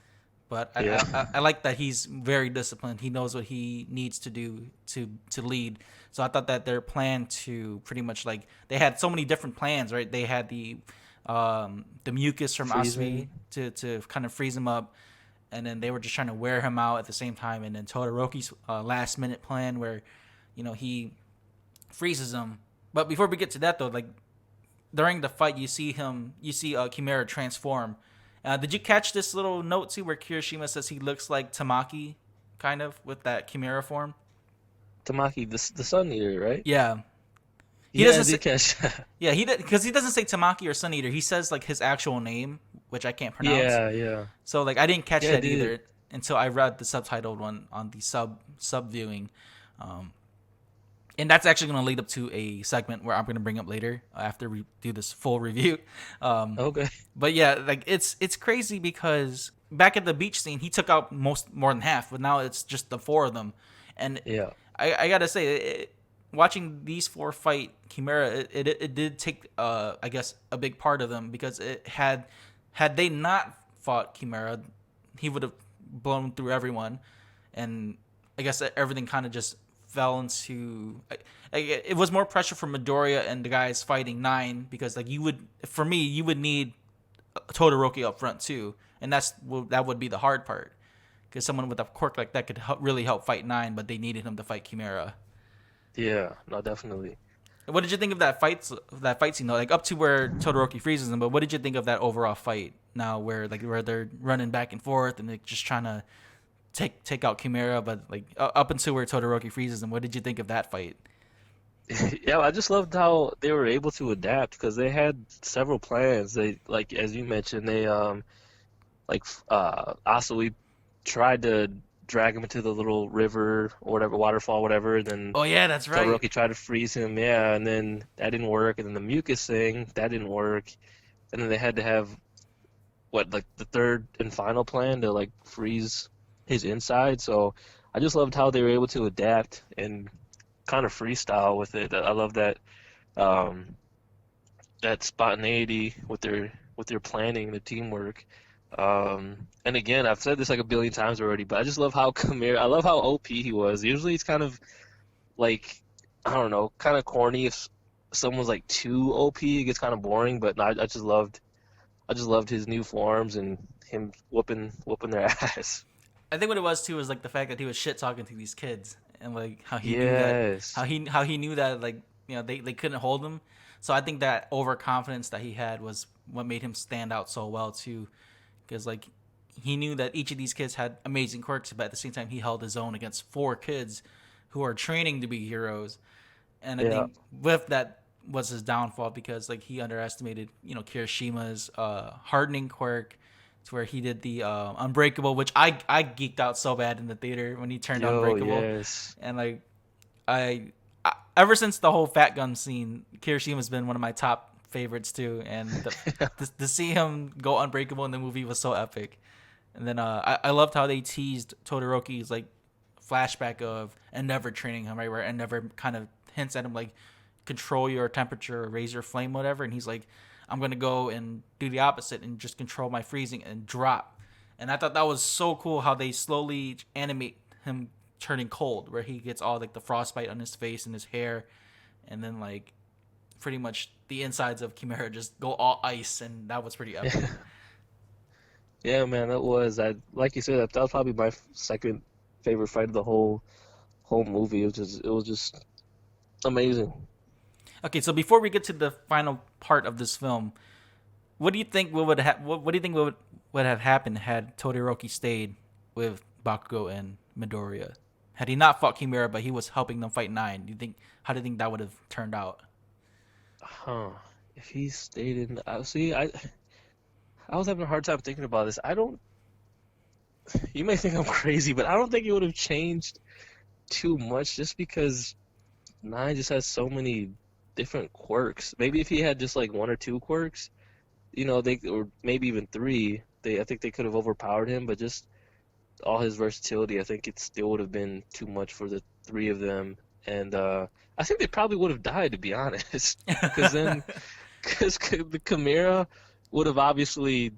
but yeah, I like that he's very disciplined. He knows what he needs to do to lead. So I thought that their plan to pretty much like they had so many different plans, right? They had the mucus from Asui freezing. to kind of freeze him up, and then they were just trying to wear him out at the same time. And then Todoroki's last minute plan where he freezes him. But before we get to that though, like during the fight, you see Chimera transform. Did you catch this little note too, where Kirishima says he looks like Tamaki, kind of with that Chimera form? Tamaki, the Sun Eater, right? Yeah, he Yeah, I doesn't say. did catch that. Yeah, because he doesn't say Tamaki or Sun Eater. He says like his actual name, which I can't pronounce. Yeah, yeah, So like I didn't catch yeah, I that did. either until I read the subtitled one on the sub viewing. Um, and that's actually going to lead up to a segment where I'm going to bring up later after we do this full review. Um, Okay. but yeah, like it's crazy because back at the beach scene, he took out more than half, but now it's just the four of them. And Yeah. I gotta say, watching these four fight Chimera, it did take I guess a big part of them because it had they not fought Chimera, he would have blown through everyone, and I guess that everything kind of just fell into. It was more pressure for Midoriya and the guys fighting Nine because like you would need Todoroki up front too, and that would be the hard part because someone with a quirk like that could really help fight Nine, but they needed him to fight Chimera. Yeah. No, definitely. What did you think of that fight scene though? Like up to where Todoroki freezes him, but what did you think of that overall fight? Now where they're running back and forth and they're just trying to take out Chimera, but like up until where Todoroki freezes him. What did you think of that fight? Yeah, I just loved how they were able to adapt because they had several plans. They like as you mentioned, they like Asui tried to drag him into the little river or whatever, waterfall, whatever. And then Oh yeah, that's right. Todoroki tried to freeze him, yeah, and then that didn't work. And then the mucus thing, that didn't work. And then they had to have what, like the third and final plan to like freeze his inside. So I just loved how they were able to adapt and kind of freestyle with it. I love um, that spontaneity with their planning, the teamwork. And again, I've said this like a billion times already, but I just love how Chimera, I love how OP he was. Usually he's kind of like, I don't know, kind of corny if someone's like too OP, it gets kind of boring, but no, I just loved his new forms and him whooping their ass. I think what it was too was like the fact that he was shit talking to these kids and like how he knew that Yes. how he knew that like they couldn't hold him. So I think that overconfidence that he had was what made him stand out so well too, because like he knew that each of these kids had amazing quirks, but at the same time he held his own against four kids who are training to be heroes. And I Yeah. think with that was his downfall because like he underestimated Kirishima's hardening quirk to where he did the unbreakable, which I geeked out so bad in the theater when he turned Yo, unbreakable. yes. And like I ever since the whole fat gun scene, Kirishima's been one of my top favorites too, and to see him go unbreakable in the movie was so epic. And then I loved how they teased Todoroki's like flashback of Endeavor training him, right? Where Endeavor kind of hints at him like control your temperature or raise your flame, whatever. And he's like, I'm gonna go and do the opposite and just control my freezing and drop. And I thought that was so cool how they slowly animate him turning cold, where he gets all like the frostbite on his face and his hair, and then like pretty much the insides of Chimera just go all ice, and that was pretty epic. Yeah, man, that was I like you said that was probably my second favorite fight of the whole movie. It was just amazing. Okay, so before we get to the final part of this film, what do you think what do you think would have happened had Todoroki stayed with Bakugo and Midoriya? Had he not fought Chimera, but he was helping them fight Nine, do you think how do you think that would have turned out? Huh. If he stayed in, see, I was having a hard time thinking about this. I don't. You may think I'm crazy, but I don't think it would have changed too much just because Nine just has so many different quirks. Maybe if he had just like one or two quirks, they or maybe even three, I think they could have overpowered him, but just all his versatility, I think it still would have been too much for the three of them. And I think they probably would have died, to be honest, because then because the Chimera would have obviously,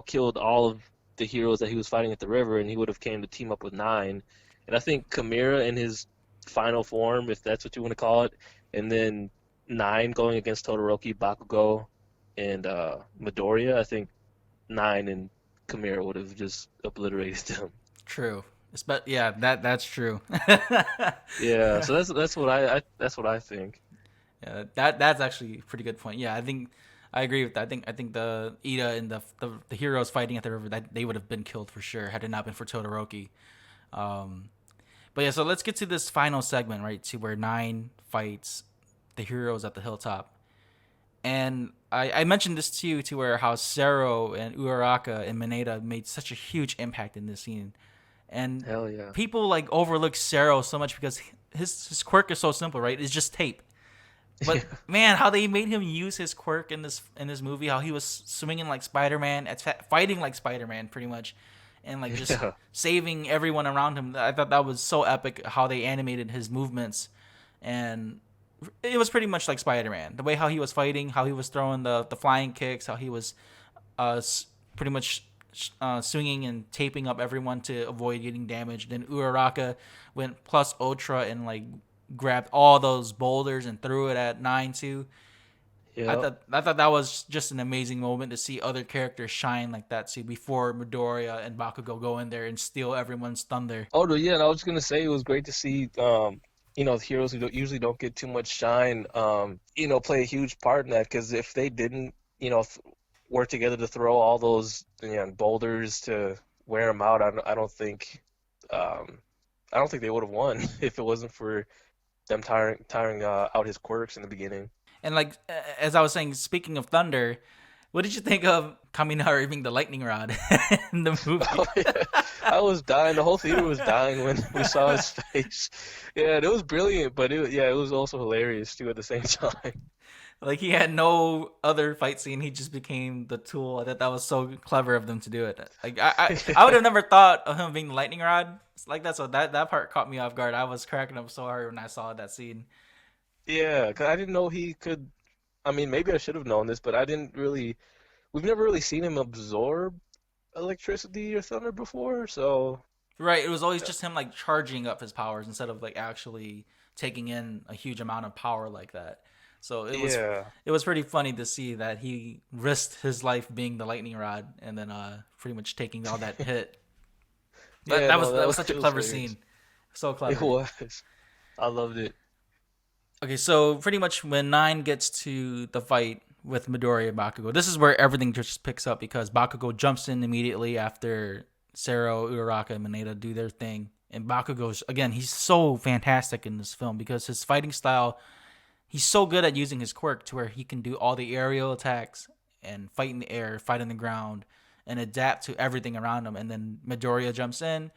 killed all of the heroes that he was fighting at the river, and he would have came to team up with Nine. And I think Chimera in his final form, if that's what you want to call it, and then Nine going against Todoroki, Bakugo, and Midoriya, I think Nine and Chimera would have just obliterated them. True. Yeah, that's true. Yeah, so that's what I think. Yeah, that's actually a pretty good point. Yeah, I think I agree with that. I think the Ida and the heroes fighting at the river that they would have been killed for sure had it not been for Todoroki. Um, but yeah, so let's get to this final segment, right? To where Nine fights the heroes at the hilltop. And I mentioned this to you to where how Sero and Uraraka and Mineta made such a huge impact in this scene. And Hell yeah. people like overlook Sero so much because his quirk is so simple, right? It's just tape. But man, how they made him use his quirk in this movie, how he was swinging like Spider-Man, fighting like Spider-Man pretty much, and like just Yeah. saving everyone around him. I thought that was so epic how they animated his movements, and it was pretty much like Spider-Man. The way how he was fighting, how he was throwing the flying kicks, how he was pretty much swinging and taping up everyone to avoid getting damaged. Then Uraraka went plus ultra and like grabbed all those boulders and threw it at Nine too. Yeah. I thought that was just an amazing moment to see other characters shine like that too before Midoriya and Bakugo go in there and steal everyone's thunder. Oh, no, yeah, and I was just gonna say it was great to see, heroes who usually don't get too much shine, play a huge part in that. Because if they didn't, work together to throw all those, boulders to wear him out, I don't think, um, I don't think they would have won if it wasn't for them tiring out his quirks in the beginning. And like as I was saying, speaking of thunder, what did you think of Kaminari being the lightning rod in the movie? Oh yeah, I was dying. The whole theater was dying when we saw his face. Yeah, it was brilliant, but it was also hilarious too at the same time. Like he had no other fight scene. He just became the tool. I thought that was so clever of them to do it. Like I would have never thought of him being the lightning rod. Like that's what that part caught me off guard. I was cracking up so hard when I saw that scene. Yeah, 'cause I didn't know he could. I mean, maybe I should have known this, but I didn't really. We've never really seen him absorb electricity or thunder before, so Right. It was always just him like charging up his powers instead of like actually taking in a huge amount of power like that. So yeah, it was pretty funny to see that he risked his life being the lightning rod and then pretty much taking all that hit. But yeah. No, that was such it a was clever hilarious. scene. So It clever. was. I loved it. Okay, so pretty much when Nine gets to the fight with Midori and Bakugo, this is where everything just picks up because Bakugo jumps in immediately after Sero, Uraraka, and Mineta do their thing. And Bakugo's, again, he's so fantastic in this film because his fighting style, he's so good at using his quirk to where he can do all the aerial attacks and fight in the air, fight on the ground, and adapt to everything around him. And then Midoriya jumps in,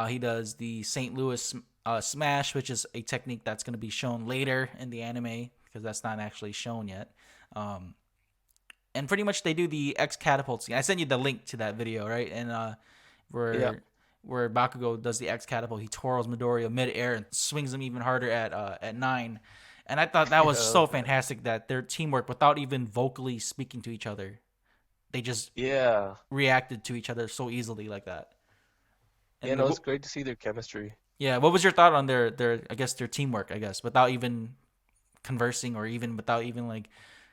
he does the St. Louis smash, which is a technique that's going to be shown later in the anime because that's not actually shown yet. Um, and pretty much they do the X catapult scene. I sent you the link to that video, right? And Yeah, where Bakugo does the X catapult, he twirls Midoriya midair and swings him even harder at Nine. And I thought that yeah, was that so was nice. fantastic that their teamwork, without even vocally speaking to each other, they just Yeah, reacted to each other so easily like that. yeah. And No, it's great to see their chemistry. yeah, what was your thought on their I guess their teamwork? I guess without even conversing or even without even like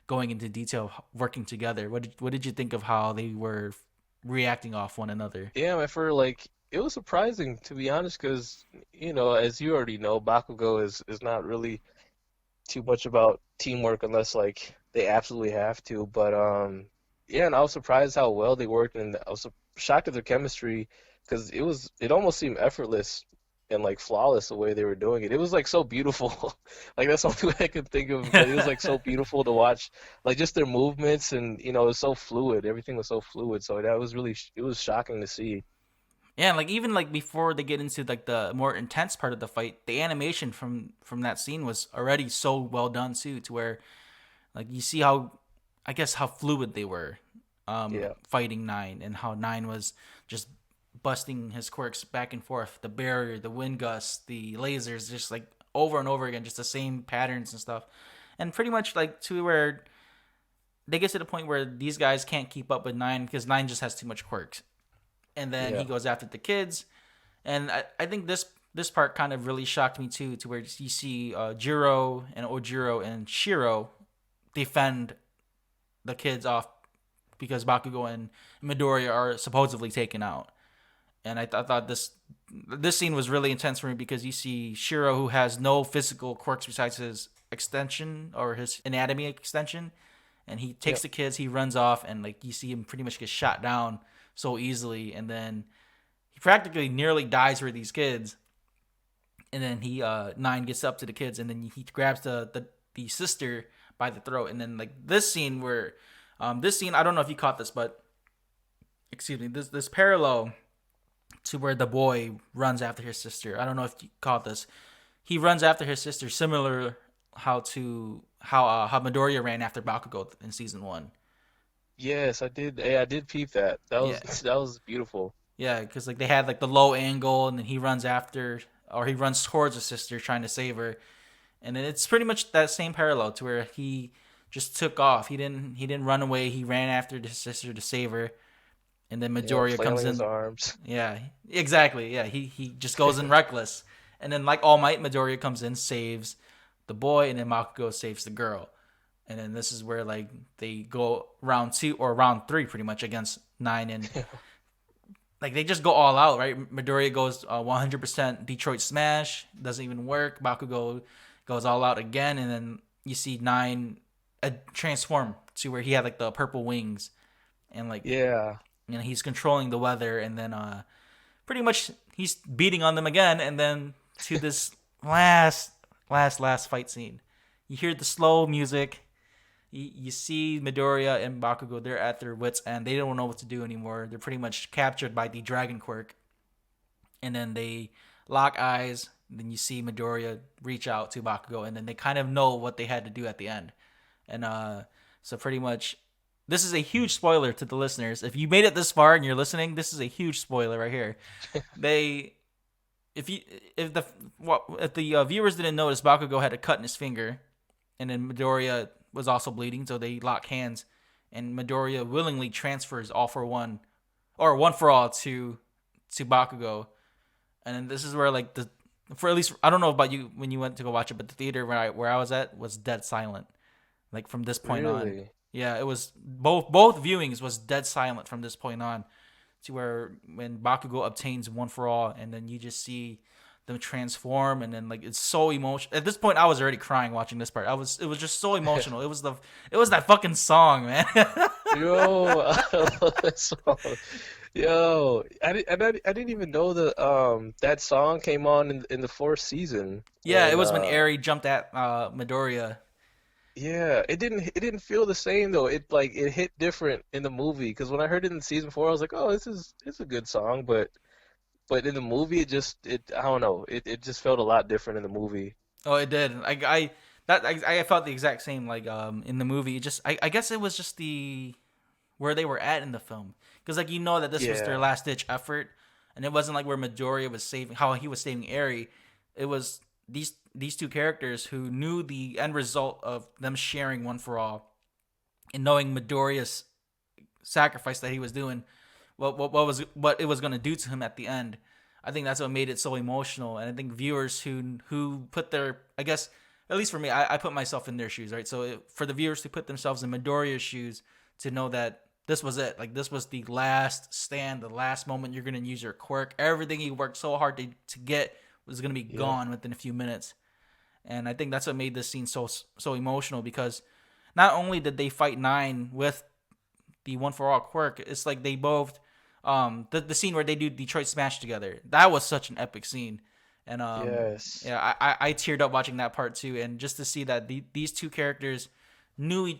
going into detail working together. What did you think of how they were reacting off one another? Yeah, man, it was surprising to be honest, because as you already know, Bakugo is not really too much about teamwork unless like they absolutely have to. But yeah, and I was surprised how well they worked, and I was shocked at their chemistry because it almost seemed effortless and like flawless the way they were doing it. It was like so beautiful. Like that's the only way I could think of, but it was like so beautiful to watch, like just their movements, and it was so fluid. Everything was so fluid. So that was really it was shocking to see. Yeah, like even like before they get into like the more intense part of the fight, the animation from that scene was already so well done too, to where like you see how I guess how fluid they were Yeah. fighting Nine and how Nine was just busting his quirks back and forth, the barrier, the wind gusts, the lasers, just like over and over again, just the same patterns and stuff. And pretty much like to where they get to the point where these guys can't keep up with Nine because Nine just has too much quirks. And then he Yeah. goes after the kids. And I think this part kind of really shocked me too, to where you see Jiro and Ojiro and Shiro defend the kids off because Bakugo and Midoriya are supposedly taken out. And I thought this scene was really intense for me because you see Shiro, who has no physical quirks besides his extension or his anatomy extension, and he takes Yeah. the kids, he runs off, and like you see him pretty much get shot down so easily, and then he practically nearly dies for these kids, and then he Nine gets up to the kids, and then he grabs the sister by the throat, and then like this scene where this scene I don't know if you caught this, but excuse me, this parallel to where the boy runs after his sister. I don't know if you caught this. He runs after his sister, similar how Midoriya ran after Bakugo in season one. Yes, I did. Hey, I did peep that. That was Yeah, that was beautiful. yeah, because like they had like the low angle, and then he runs after or he runs towards his sister trying to save her, and then it's pretty much that same parallel to where he just took off. He didn't run away. He ran after his sister to save her, and then Midoriya comes Flailing his in. arms. Yeah, exactly. Yeah, he just goes in reckless, and then like All Might, Midoriya comes in, saves the boy, and then Makugo saves the girl, and then this is where like they go round two or round three pretty much against Nine, and like they just go all out, right? Midoriya goes 100% Detroit Smash, doesn't even work. Bakugo goes all out again, and then you see Nine transform to where he had like the purple wings, and like Yeah. he's controlling the weather, and then pretty much he's beating on them again, and then to this last fight scene, you hear the slow music. You see Midoriya and Bakugo, they're at their wits' end. They don't know what to do anymore. They're pretty much captured by the dragon quirk. And then they lock eyes. Then you see Midoriya reach out to Bakugo. And then they kind of know what they had to do at the end. And so pretty much, this is a huge spoiler to the listeners. If you made it this far and you're listening, this is a huge spoiler right here. They, if the viewers didn't notice, Bakugo had a cut in his finger, and then Midoriya was also bleeding, so they lock hands, and Midoriya willingly transfers all for one, or one for all to Bakugo, and then this is where like for at least I don't know about you when you went to go watch it, but the theater where I was at was dead silent, like from this point on. Really? Yeah, it was both viewings was dead silent from this point on, to where when Bakugo obtains one for all, and then you just see them transform, and then like it's so emotional. At this point, I was already crying watching this part. It was just so emotional. It was that fucking song, man. Yo, I love that song. Yo, I didn't even know that song came on in the fourth season. Yeah, it And was when Eri jumped at Midoriya. yeah, it didn't feel the same though. It hit different in the movie because when I heard it in season four, I was like, oh, it's a good song, but in the movie, it I don't know, it just felt a lot different in the movie. Oh, it did. I felt the exact same. Like in the movie, it just I guess it was just the where they were at in the film, because like that this was their Yeah, last ditch effort, and it wasn't like where Midoriya was saving how he was saving Eri. It was these two characters who knew the end result of them sharing one for all, and knowing Midoriya's sacrifice that he was doing, what it was going to do to him at the end. I think that's what made it so emotional, and I think viewers who put their, I guess at least for me, I put myself in their shoes, right? So for the viewers to put themselves in Midoriya's shoes, to know that this was it, like this was the last stand, the last moment you're gonna use your quirk. Everything you worked so hard to get was gonna be yeah, gone within a few minutes, and I think that's what made this scene so emotional, because not only did they fight Nine with the one for all quirk, it's like they both the scene where they do Detroit Smash together. That was such an epic scene, and yes, yeah, I teared up watching that part too, and just to see that these two characters knew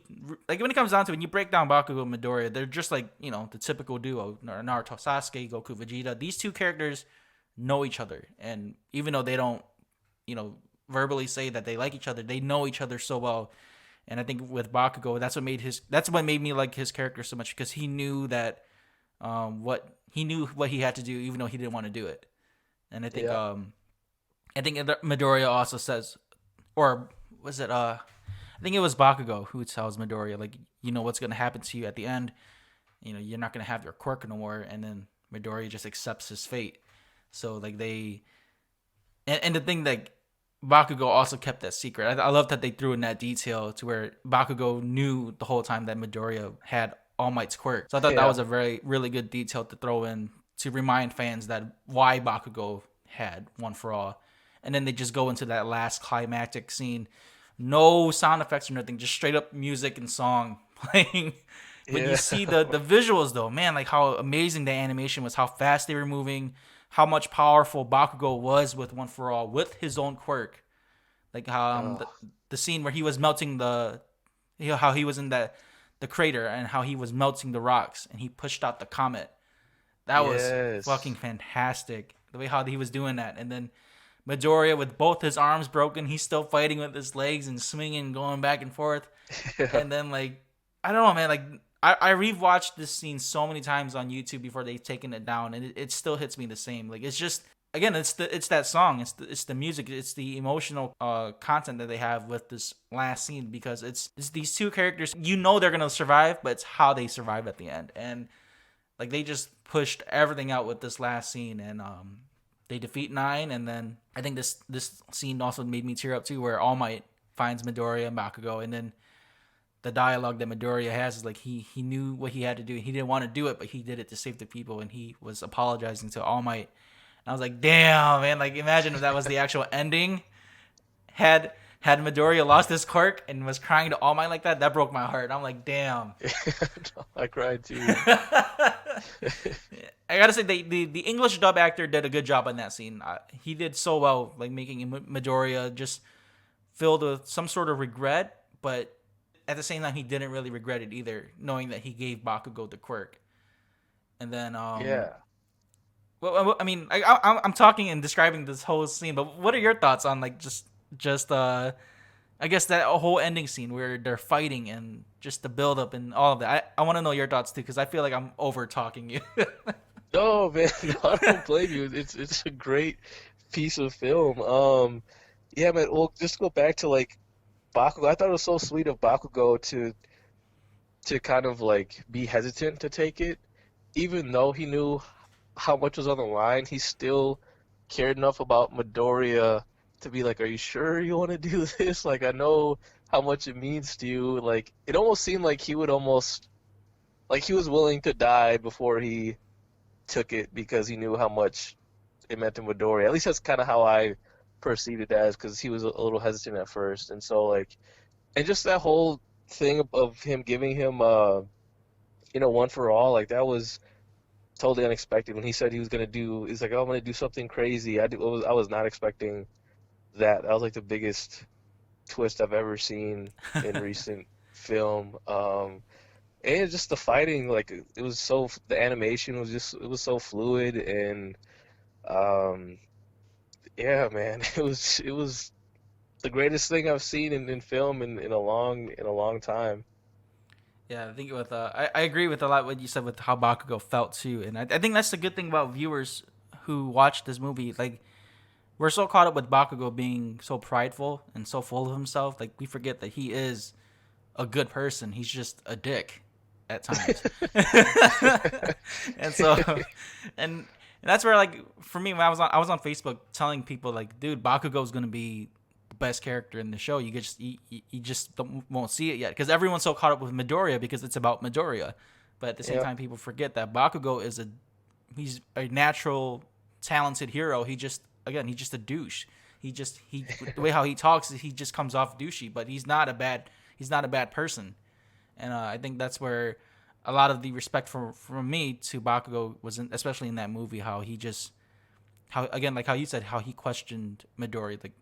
like when it comes down to it, when you break down Bakugo and Midoriya, they're just like the typical duo, Naruto Sasuke, Goku Vegeta. These two characters know each other, and even though they don't verbally say that they like each other, they know each other so well. And I think with Bakugo, that's what made me like his character so much, because he knew that what he had to do, even though he didn't want to do it. And yeah, I think Midoriya also says, or was it I think it was Bakugo who tells Midoriya, like, what's gonna happen to you at the end. You're not gonna have your quirk no more. And then Midoriya just accepts his fate. So like and the thing that Bakugo also kept that secret. I love that they threw in that detail to where Bakugo knew the whole time that Midoriya had All Might's quirk. So I thought that yeah, was a very really good detail to throw in to remind fans that why Bakugo had one for all. And then they just go into that last climactic scene. No sound effects or nothing, just straight up music and song playing. But you yeah, see the visuals though, man, like how amazing the animation was, how fast they were moving, how much powerful Bakugo was with one for all with his own quirk. Like oh, the scene where he was melting how he was in the crater, and how he was melting the rocks, and he pushed out the comet. That was fucking yes, fantastic. The way how he was doing that, and then Midoriya with both his arms broken, he's still fighting with his legs and swinging, going back and forth. yeah, And then like I don't know, man. Like I rewatched this scene so many times on YouTube before they've taken it down, and it still hits me the same. Like it's just again, it's that song, it's the music, it's the emotional content that they have with this last scene, because it's these two characters. They're gonna survive, but it's how they survive at the end, and like they just pushed everything out with this last scene, and they defeat Nine, and then I think this scene also made me tear up too, where All Might finds Midoriya and Bakugo, and then the dialogue that Midoriya has is like he knew what he had to do. He didn't want to do it, but he did it to save the people, and he was apologizing to All Might. And I was like, damn, man! Like, imagine if that was the actual ending. Had Midoriya lost his quirk and was crying to All Might like that, that broke my heart. I'm like, damn. I cried too. I gotta say, the English dub actor did a good job on that scene. He did so well, like making Midoriya just filled with some sort of regret, but at the same time, he didn't really regret it either, knowing that he gave Bakugo the quirk. And then, Yeah. well, I mean, I'm talking and describing this whole scene, but what are your thoughts on like just I guess that whole ending scene where they're fighting and just the build up and all of that? I want to know your thoughts too, because I feel like I'm over talking you. No, man, no, I don't blame you. It's a great piece of film. Yeah, man. Well, just to go back to like Bakugo. I thought it was so sweet of Bakugo to kind of like be hesitant to take it, even though he knew how much was on the line. He still cared enough about Midoriya to be like, "Are you sure you want to do this? Like, I know how much it means to you." Like, it almost seemed like he would almost like he was willing to die before he took it because he knew how much it meant to Midoriya. At least that's kind of how I perceived it as, because he was a little hesitant at first, and so like, and just that whole thing of him giving him, one for all, like that was totally unexpected. When he said he was gonna do, he's like, "Oh, I'm gonna do something crazy." I was not expecting that. That was like the biggest twist I've ever seen in recent film. And just the fighting, like it was so, the animation was just, it was so fluid, and um, yeah, man, it was the greatest thing I've seen in film in a long time. Yeah, I think with I agree with a lot what you said with how Bakugo felt too, and I think that's the good thing about viewers who watch this movie. Like, we're so caught up with Bakugo being so prideful and so full of himself, like we forget that he is a good person. He's just a dick at times. And so, and that's where, like, for me, when I was on Facebook telling people like, dude, Bakugo's gonna be the best character in the show. You just won't see it yet because everyone's so caught up with Midoriya because it's about Midoriya. But at the same Yeah, time, people forget that Bakugo he's a natural talented hero. He's just a douche. He the way how he talks, he just comes off douchey, but he's not a bad person. And I think that's where a lot of the respect from me to Bakugo was especially in that movie, how he just, how, again, like how you said, how he questioned Midori, like,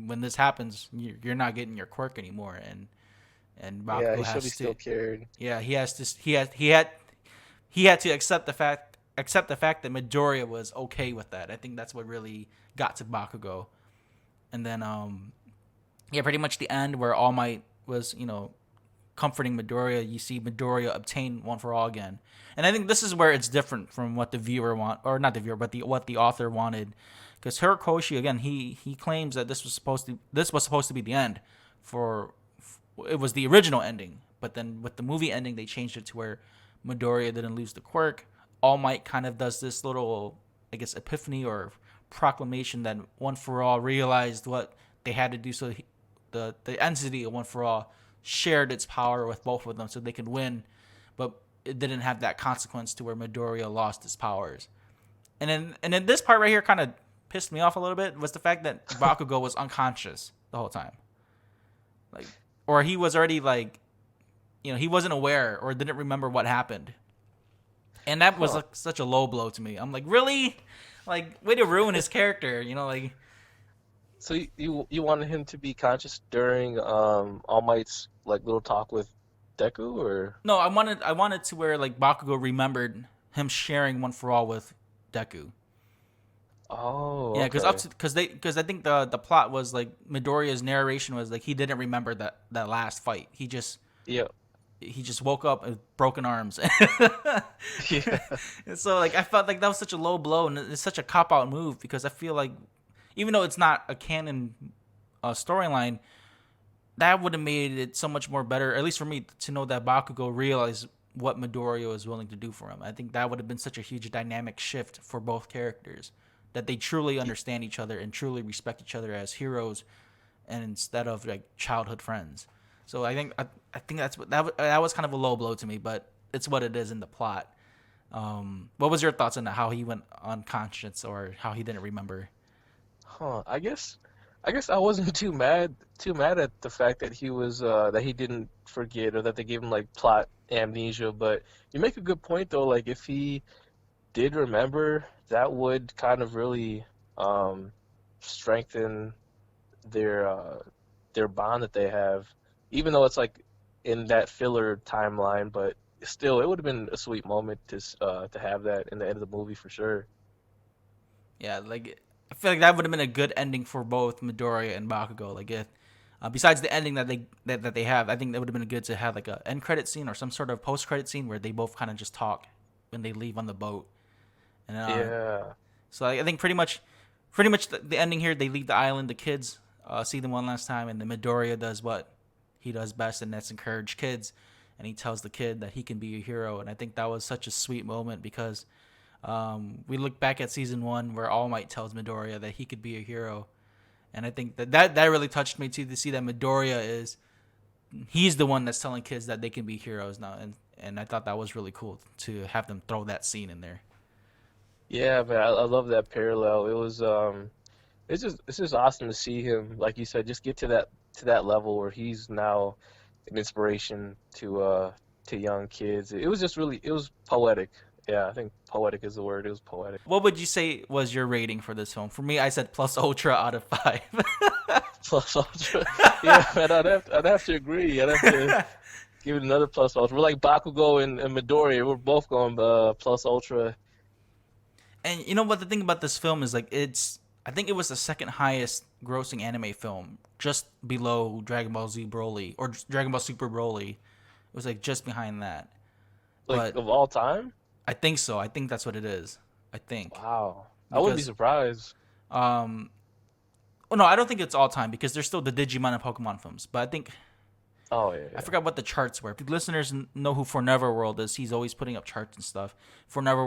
when this happens, you're not getting your quirk anymore, and yeah, Bakugo he showed he has to, still cared. yeah, he had to accept the fact that Midoriya was okay with that. I think that's what really got to Bakugo. And then yeah, pretty much the end where All Might was, comforting Midoriya, you see Midoriya obtain One for All again. And I think this is where it's different from what the viewer or not the viewer, but what the author wanted. Because Horikoshi, again, he claims that this was supposed to be the end for it was the original ending, but then with the movie ending they changed it to where Midoriya didn't lose the quirk. All Might kind of does this little, I guess, epiphany or proclamation that One for All realized what they had to do, so the entity of One for All shared its power with both of them so they could win, but it didn't have that consequence to where Midoriya lost his powers. And then this part right here kind of pissed me off a little bit, was the fact that Bakugo was unconscious the whole time, like, or he was already like, he wasn't aware or didn't remember what happened, and that was Huh. like such a low blow to me. I'm like, really, like, way to ruin his character, like. So you wanted him to be conscious during All Might's like little talk with Deku, or? No, I wanted to where like Bakugo remembered him sharing One for All with Deku. Oh, Yeah, okay. because I think the plot was like Midoriya's narration was like he didn't remember that last fight. Yeah, He just woke up with broken arms. yeah, And so like I felt like that was such a low blow and it's such a cop out move because I feel like even though it's not a canon storyline, that would have made it so much more better, at least for me, to know that Bakugo realized what Midoriya was willing to do for him. I think that would have been such a huge dynamic shift for both characters, that they truly understand each other and truly respect each other as heroes and instead of like childhood friends. So I think that was kind of a low blow to me, but it's what it is in the plot. What was your thoughts on that? How he went unconscious or how he didn't remember? Huh. I guess I wasn't too mad at the fact that he didn't forget or that they gave him like plot amnesia. But you make a good point though. Like if he did remember, that would kind of really um, strengthen their uh, their bond that they have, even though it's like in that filler timeline. But still, it would have been a sweet moment to have that in the end of the movie for sure. Yeah, like I feel like that would have been a good ending for both Midoriya and Bakugo. Like if besides the ending that they have, I think that would have been good to have like a end credit scene or some sort of post credit scene where they both kind of just talk when they leave on the boat. And Yeah. so I think pretty much the ending here, they leave the island. The kids see them one last time, and the Midoriya does what he does best, and that's encourage kids. And he tells the kid that he can be a hero. And I think that was such a sweet moment because we look back at season one where All Might tells Midoriya that he could be a hero, and I think that really touched me too to see that Midoriya is he's the one that's telling kids that they can be heroes now, and I thought that was really cool to have them throw that scene in there. Yeah, man, I love that parallel. It's just awesome to see him, like you said, just get to that level where he's now an inspiration to young kids. It was just really it was poetic. Yeah, I think poetic is the word. It was poetic. What would you say was your rating for this film? For me, I said plus ultra out of 5. Plus ultra. Yeah, man, I'd have to agree. I'd have to give it another plus ultra. We're like Bakugo and Midoriya. We're both going plus ultra. And you know what the thing about this film is like I think it was the second highest grossing anime film, just below Dragon Ball Z Broly or Dragon Ball Super Broly. It was like just behind that. Like But of all time? I think so. I think that's what it is. I think Wow. I wouldn't be because surprised. um oh no, I don't think it's all time because there's still the Digimon and Pokemon films. But I think Oh yeah, I yeah. forgot what the charts were. If the listeners know who For Never World is, he's always putting up charts and stuff. For Never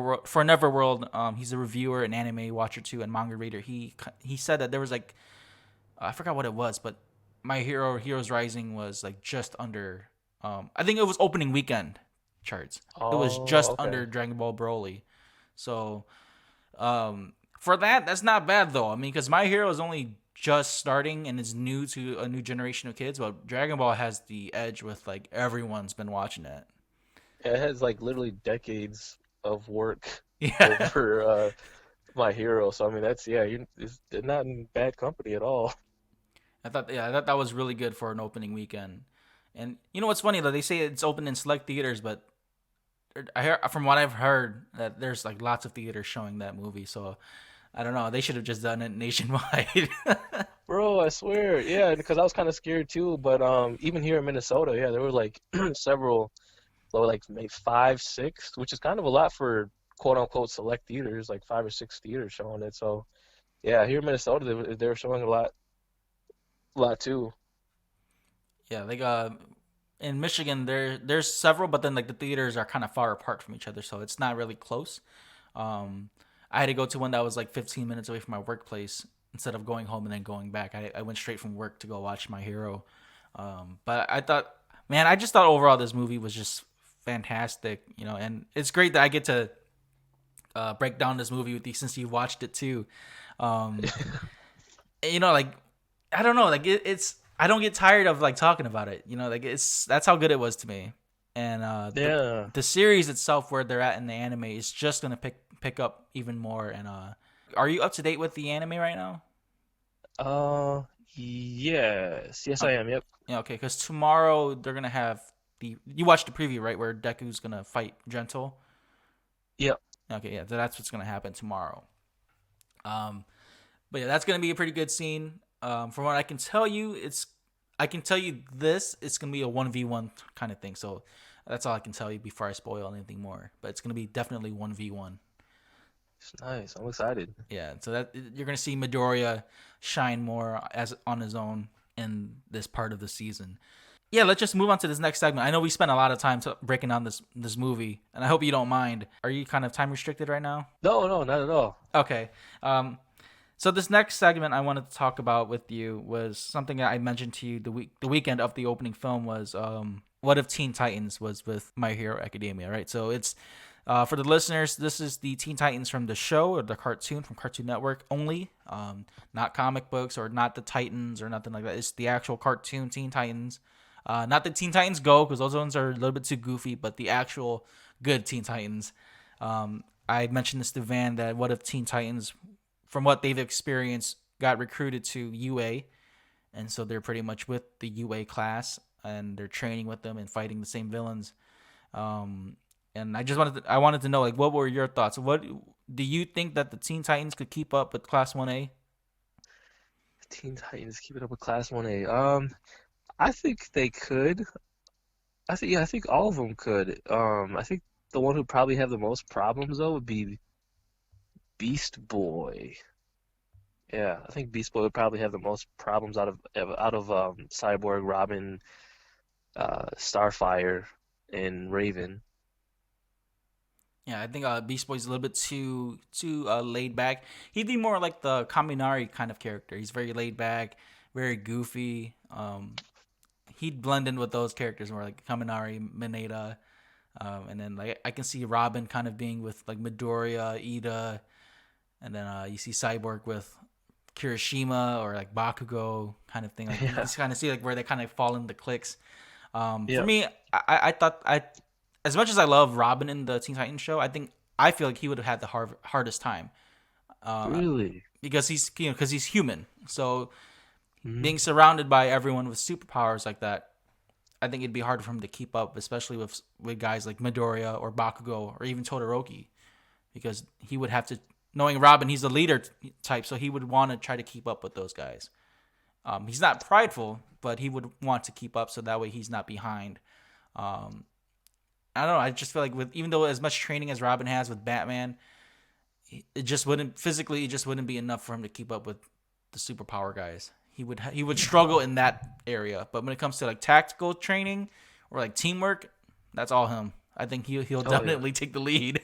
World, he's a reviewer, an anime watcher too, and manga reader. He said that there was like I forgot what it was, but My Hero Heroes Rising was like just under. I think it was opening weekend charts. It was Oh, just okay. under Dragon Ball Broly. So for that, that's not bad though. I mean, because My Hero is only just starting and is new to a new generation of kids, but Dragon Ball has the edge with like everyone's been watching it. Yeah, it has like literally decades of work Yeah, over My Hero. So I mean, that's yeah, they're not in bad company at all. I thought that was really good for an opening weekend. And you know what's funny though? They say it's open in select theaters, but from what I've heard that there's like lots of theaters showing that movie. So I don't know. They should have just done it nationwide. Bro, I swear, yeah, because I was kind of scared too. But even here in Minnesota, yeah, there were like several, there were like maybe five, six, which is kind of a lot for quote unquote select theaters, like five or six theaters showing it. So yeah, here in Minnesota, they were showing a lot too. Yeah, like in Michigan there's several, but then like the theaters are kind of far apart from each other, so it's not really close. Um, I had to go to one that was like 15 minutes away from my workplace instead of going home and then going back. I went straight from work to go watch My Hero. But I thought, man, I just thought overall this movie was just fantastic, you know, and it's great that I get to break down this movie with you since you watched it too. Um, you know, like I don't know, like it's I don't get tired of like talking about it. You know, like it's that's how good it was to me. And Yeah. the series itself, where they're at in the anime, is just gonna pick up even more. And are you up to date with the anime right now? Uh, yes, Uh, I am. Yep. yeah, okay, because tomorrow they're gonna have the you watched the preview right where Deku's gonna fight Gentle. Yep. Okay, yeah, so that's what's gonna happen tomorrow. Um, but yeah, that's gonna be a pretty good scene. From what I can tell you, I can tell you this. It's gonna be a 1v1 kind of thing. So that's all I can tell you before I spoil anything more. But it's gonna be definitely 1v1. It's nice. I'm excited. Yeah. So that you're gonna see Midoriya shine more as on his own in this part of the season. Yeah, let's just move on to this next segment. I know we spent a lot of time breaking down this movie, and I hope you don't mind. Are you kind of time restricted right now? No, no, not at all. Okay. Um, So this next segment I wanted to talk about with you was something that I mentioned to you the weekend of the opening film was what if Teen Titans was with My Hero Academia, right? So it's for the listeners, this is the Teen Titans from the show or the cartoon from Cartoon Network only, not comic books or not the Titans or nothing like that. It's the actual cartoon Teen Titans, not the Teen Titans Go because those ones are a little bit too goofy, but the actual good Teen Titans. I mentioned this to Van that what if Teen Titans, from what they've experienced, got recruited to UA, and so they're pretty much with the UA class and they're training with them and fighting the same villains. Um, and I wanted to know like what were your thoughts? What do you think that the Teen Titans could keep up with Class 1A? Teen Titans keep it up with Class 1A. I think they could. I think all of them could. I think the one who probably have the most problems though would be Beast Boy. Yeah, I think Beast Boy would probably have the most problems out of Cyborg, Robin, Starfire, and Raven. Yeah, I think Beast Boy's a little bit too laid back. He'd be more like the Kaminari kind of character. He's very laid back, very goofy. He'd blend in with those characters more like Kaminari, Mineta, and then like I can see Robin kind of being with like Midoriya, Ida, and then you see Cyborg with Kirishima or like Bakugo kind of thing. Like you Yeah, just kind of see like where they kind of fall into cliques. For yeah, me, I thought as much as I love Robin in the Teen Titans show, I feel like he would have had the hardest time uh, really. because he's human. So Hmm. being surrounded by everyone with superpowers like that, I think it'd be hard for him to keep up, especially with guys like Midoriya or Bakugo or even Todoroki, because he would have to. Knowing Robin, he's a leader type, so he would want to try to keep up with those guys. He's not prideful, but he would want to keep up so that way he's not behind. Um, I don't know. I just feel like with even though as much training as Robin has with Batman, it just wouldn't physically. It just wouldn't be enough for him to keep up with the superpower guys. He would struggle in that area. But when it comes to like tactical training or like teamwork, that's all him. I think he'll Oh yeah, definitely take the lead.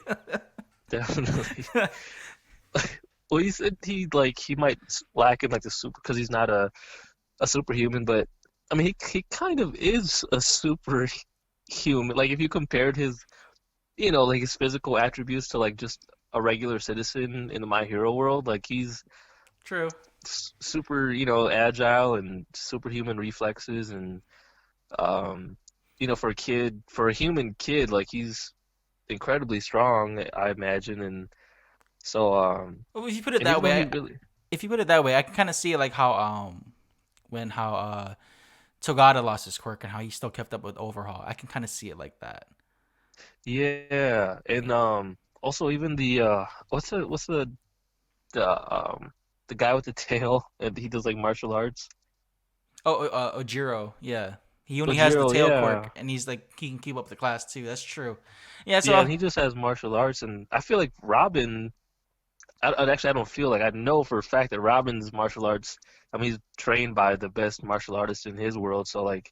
definitely. Well, he said he might lack in like the super because he's not a superhuman, but I mean he kind of is a superhuman. Like if you compared his like his physical attributes to like just a regular citizen in the My Hero world, like he's True. super agile and superhuman reflexes and um for a human kid, like he's incredibly strong, I imagine, and so Well, if you put it and even that though way, he really if you put it that way, I can kind of see it like how when how Togata lost his quirk and how he still kept up with Overhaul. I can kind of see it like that. yeah, and also even the the guy with the tail and he does like martial arts. Oh, Ojiro, yeah. He only has the Ojiro, tail yeah. quirk, and he's like he can keep up the class too. That's true. Yeah. Yeah, So and he just has martial arts, and I feel like Robin. I don't feel like I know for a fact that Robin's martial arts. I mean, he's trained by the best martial artist in his world, so like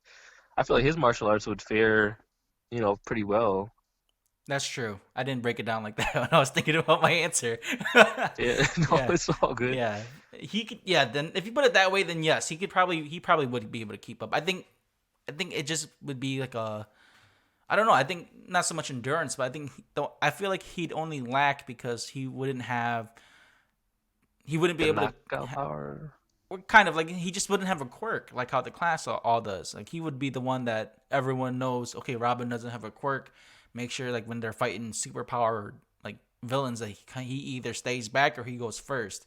I feel like his martial arts would fare, pretty well. that's true. I didn't break it down like that when I was thinking about my answer. Yeah, no, Yeah. it's all good. Yeah. He could. Yeah. Then if you put it that way, then yes, he probably would be able to keep up. I think it just would be like a. I don't know. I think not so much endurance, but I feel like he'd only lack because he wouldn't be The able to knockout power. or kind of like he just wouldn't have a quirk like how the class all does. Like he would be the one that everyone knows. Okay, Robin doesn't have a quirk. Make sure like when they're fighting superpower like villains that he either stays back or he goes first.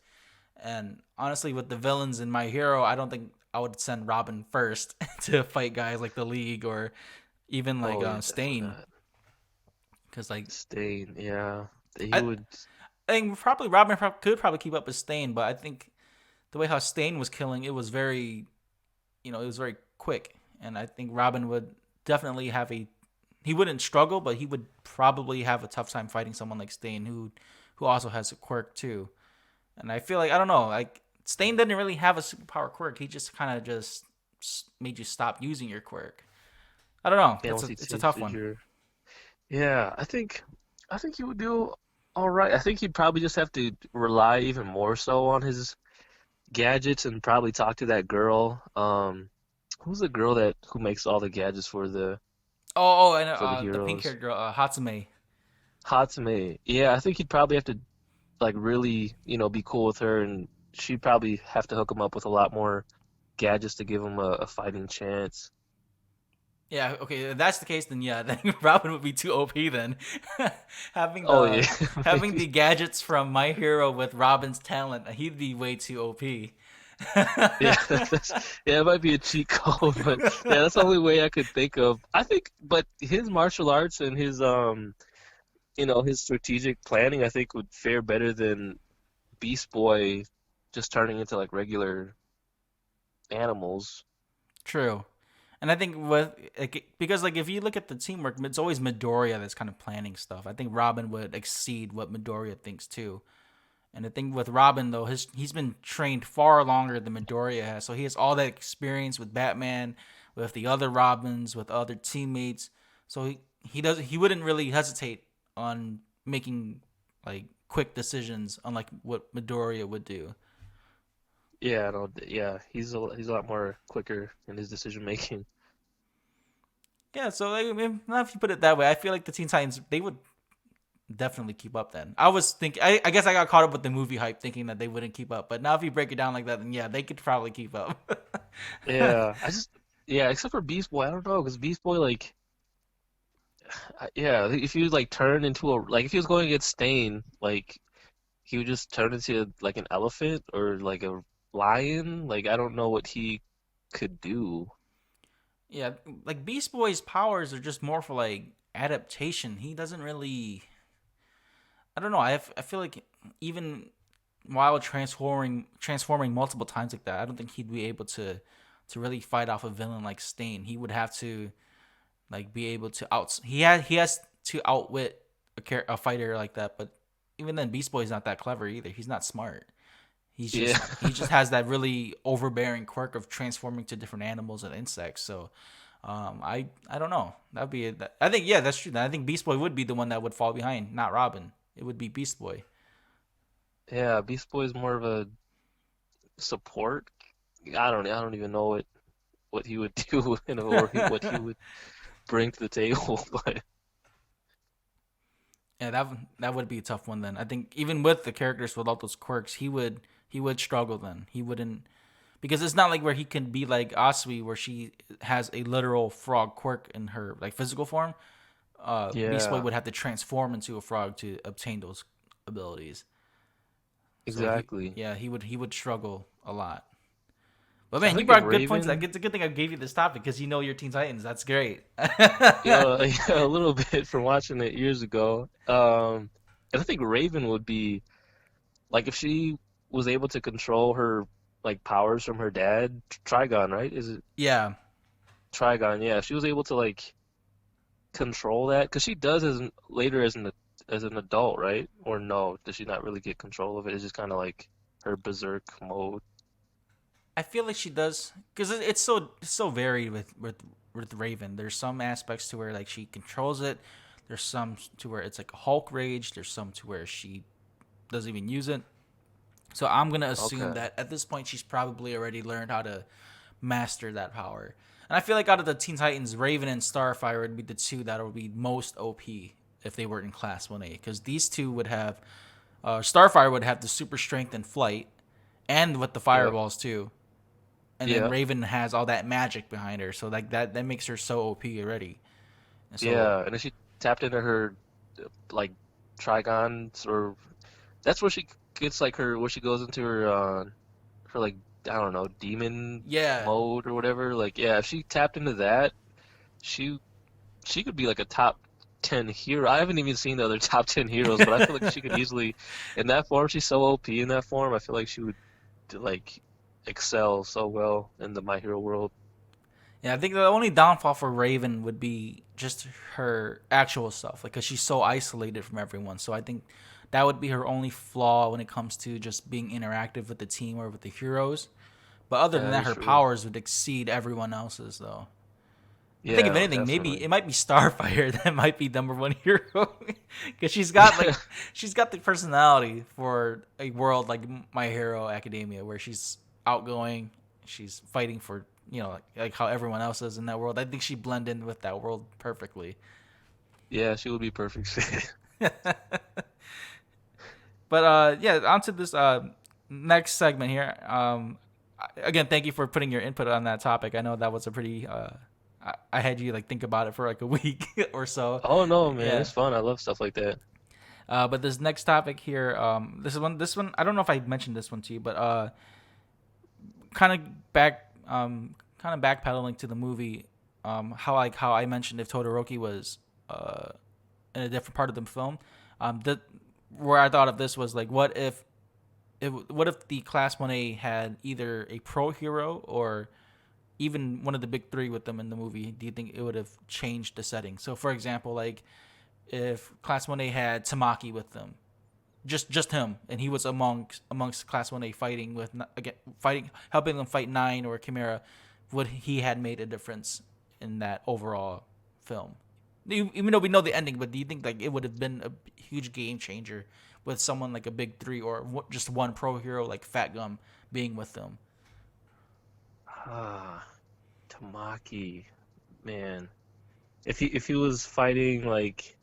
And honestly, with the villains in My Hero, I don't think I would send Robin first to fight guys like the League or even like Oh yeah, definitely Stain, not. because like Stain, yeah. He I, would. I think probably Robin could probably keep up with Stain, but I think the way how Stain was killing, it was very it was very quick, and I think Robin would definitely have a he wouldn't struggle, but he would probably have a tough time fighting someone like Stain who also has a quirk too. And I feel like I don't know, like Stain didn't really have a superpower quirk. He just kind of just made you stop using your quirk. I don't know. Yeah, It's once a he it's a tough tasted one. your. Yeah, I think he would do all right. I think he'd probably just have to rely even more so on his gadgets and probably talk to that girl. Who's the girl that who makes all the gadgets And for the the pink heroes? haired girl, Hatsume. Hatsume. Yeah, I think he'd probably have to like really, be cool with her, and she'd probably have to hook him up with a lot more gadgets to give him a fighting chance. Yeah, okay, if that's the case, then yeah, then Robin would be too OP then. having Oh yeah, the having maybe. the gadgets from My Hero with Robin's talent, he'd be way too OP. Yeah, yeah, it might be a cheat code, but yeah, that's the only way I could think of. I think, but his martial arts and his strategic planning, I think would fare better than Beast Boy just turning into like regular animals. True. And I think with because like if you look at the teamwork, it's always Midoriya that's kind of planning stuff. I think Robin would exceed what Midoriya thinks too. And the thing with Robin though, he's been trained far longer than Midoriya has, so he has all that experience with Batman, with the other Robins, with other teammates. So he wouldn't really hesitate on making like quick decisions, unlike what Midoriya would do. Yeah, no, yeah, he's a lot more quicker in his decision making. Yeah, so like, I mean, now if you put it that way, I feel like the Teen Titans they would definitely keep up. Then I was thinking, I guess I got caught up with the movie hype, thinking that they wouldn't keep up. But now if you break it down like that, then yeah, they could probably keep up. Yeah, yeah, except for Beast Boy, I don't know, because Beast Boy, like, yeah, if he was like turned into like, if he was going against Stain, like, he would just turn into like an elephant or like a lion. Like, I don't know what he could do. Yeah, like Beast Boy's powers are just more for like adaptation. He doesn't really. I don't know. I feel like even while transforming multiple times like that, I don't think he'd be able to really fight off a villain like Stain. He would have to like be able to he has to outwit a fighter like that. But even then, Beast Boy's not that clever either. He's not smart. Yeah, He just has that really overbearing quirk of transforming to different animals and insects. So I don't know. That'd be I think yeah, that's true. I think Beast Boy would be the one that would fall behind, not Robin. It would be Beast Boy. yeah, Beast Boy is more of a support. I don't even know what he would do, what he would bring to the table. But Yeah, that would be a tough one then. I think even with the characters with all those quirks, he would struggle then. He wouldn't because it's not like where he can be like Asui where she has a literal frog quirk in her like physical form. Beast Boy yeah, would have to transform into a frog to obtain those abilities. So exactly. he would struggle a lot. But I man, you think if brought good points. Raven, It's a good thing I gave you this topic because you know your Teen Titans. That's great. yeah, a little bit from watching it years ago. And I think Raven would be like if she was able to control her like powers from her dad, Trigon, right? Is it Yeah, Trigon? Yeah, if she was able to like control that because she does later as an adult, right? Or no, does she not really get control of it? It's just kind of like her berserk mode. I feel like she does because it's so varied with Raven. There's some aspects to where like she controls it. There's some to where it's like Hulk rage. There's some to where she doesn't even use it. So I'm gonna assume Okay, that at this point she's probably already learned how to master that power. And I feel like out of the Teen Titans, Raven and Starfire would be the two that would be most OP if they were in Class 1A. Because these two would have, Starfire would have the super strength and flight, and with the yep, fireballs too. And then yep, Raven has all that magic behind her, so like that makes her so OP already. And so yeah. And then she tapped into her like Trigons, or that's where she gets like her where she goes into her like I don't know demon yeah, mode or whatever. Like yeah, if she tapped into that, she she could be like a top 10 hero. I haven't even seen the other top 10 heroes, but I feel like she could easily in that form. She's so OP in that form. I feel like she would like excel so well in the My Hero world. yeah. I think the only downfall for Raven would be just her actual self, like because she's so isolated from everyone. So I think that would be her only flaw when it comes to just being interactive with the team or with the heroes. But other Yeah, than that that, is her true. powers would exceed everyone else's, though. I think Yeah, if no, anything, maybe definitely. it might be Starfire that might be number one hero because she's got the personality for a world like My Hero Academia where she's outgoing, she's fighting for like how everyone else is in that world. I think she blend in with that world perfectly. Yeah, she would be perfect fit. But yeah, on to this next segment here. Again, thank you for putting your input on that topic. I know that was a pretty. I had you like think about it for like a week or so. Oh no, man, Yeah. it's fun. I love stuff like that. But this next topic here, this one, I don't know if I mentioned this one to you, but kind of kind of backpedaling to the movie, how I mentioned if Todoroki was uh, in a different part of the film, that where I thought of this was like, what if the Class 1A had either a pro hero or even one of the big three with them in the movie? Do you think it would have changed the setting? So, for example, like if Class 1A had Tamaki with them, just him, and he was amongst Class 1A fighting with again fighting helping them fight Nine or Chimera, would he had made a difference in that overall film? Even though we know the ending, but do you think like it would have been a huge game changer with someone like a big three or just one pro hero like Fat Gum being with them? Ah, Tamaki, man. If he was fighting like,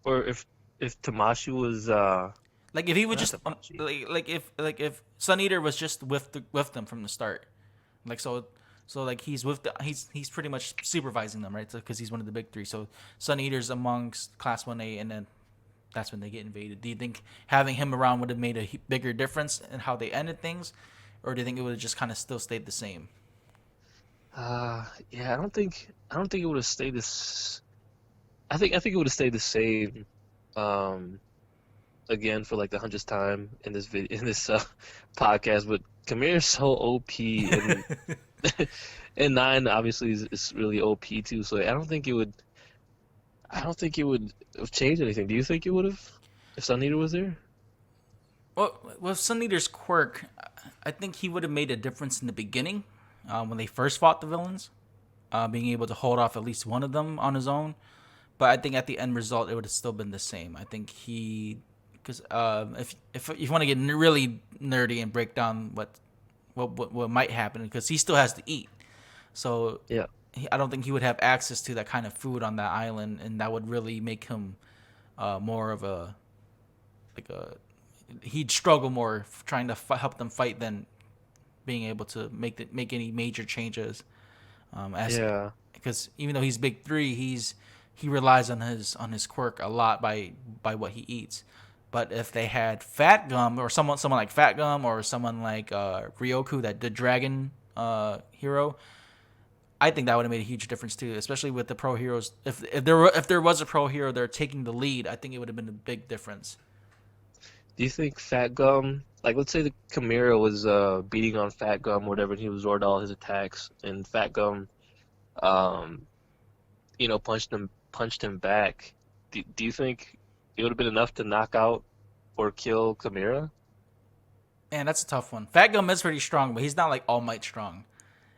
or if Tamashi was Like if he would not just Tamashi. like if Sun Eater was just with them from the start, like so like he's pretty much supervising them, right? Because he's one of the big three. So Sun Eater's amongst Class 1A, and then that's when they get invaded. Do you think having him around would have made a bigger difference in how they ended things, or do you think it would have just kind of still stayed the same? Yeah, I don't think it would have stayed this. I think it would have stayed the same. Um, again for like the hundredth time in this video in this podcast, but Kamira's so OP and and Nine obviously is really OP too. So I don't think it would have changed anything. Do you think it would have if Sun Eater was there? Well, with Sun Eater's quirk, I think he would have made a difference in the beginning when they first fought the villains, being able to hold off at least one of them on his own. But I think at the end result, it would have still been the same. I think because if you want to get really nerdy and break down what might happen, because he still has to eat, so Yeah. I don't think he would have access to that kind of food on that island, and that would really make him more of a like a he'd struggle more trying to help them fight than being able to make any major changes. As Yeah. because even though he's big three, he relies on his quirk a lot by what he eats. But if they had Fat Gum or someone like Fat Gum or someone like Ryoku, that the dragon hero, I think that would have made a huge difference too, especially with the pro heroes. If there was a pro hero there taking the lead, I think it would have been a big difference. Do you think Fat Gum, like let's say the Chimera was beating on Fat Gum, whatever, and he absorbed all his attacks, and Fat Gum, um, punched him back. Do you think it would have been enough to knock out or kill Chimera? And that's a tough one. Fat Gum is pretty strong, but he's not like All Might strong,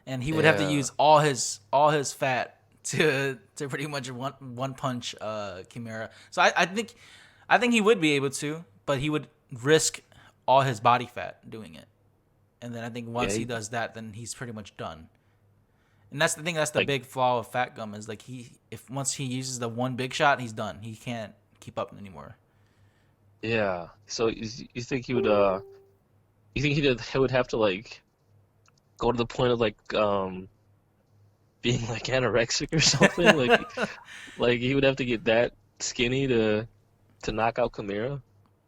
and he would have to Yeah. use all his fat to pretty much one punch Chimera. So I think he would be able to, but he would risk all his body fat doing it. And then I think Yeah, once he does that, then he's pretty much done. And that's the thing. That's the like big flaw of Fat Gum is like if once he uses the one big shot, he's done. He can't keep up anymore. yeah. So you think he would have to like go to the point of like being like anorexic or something? Like he would have to get that skinny to knock out Chimera?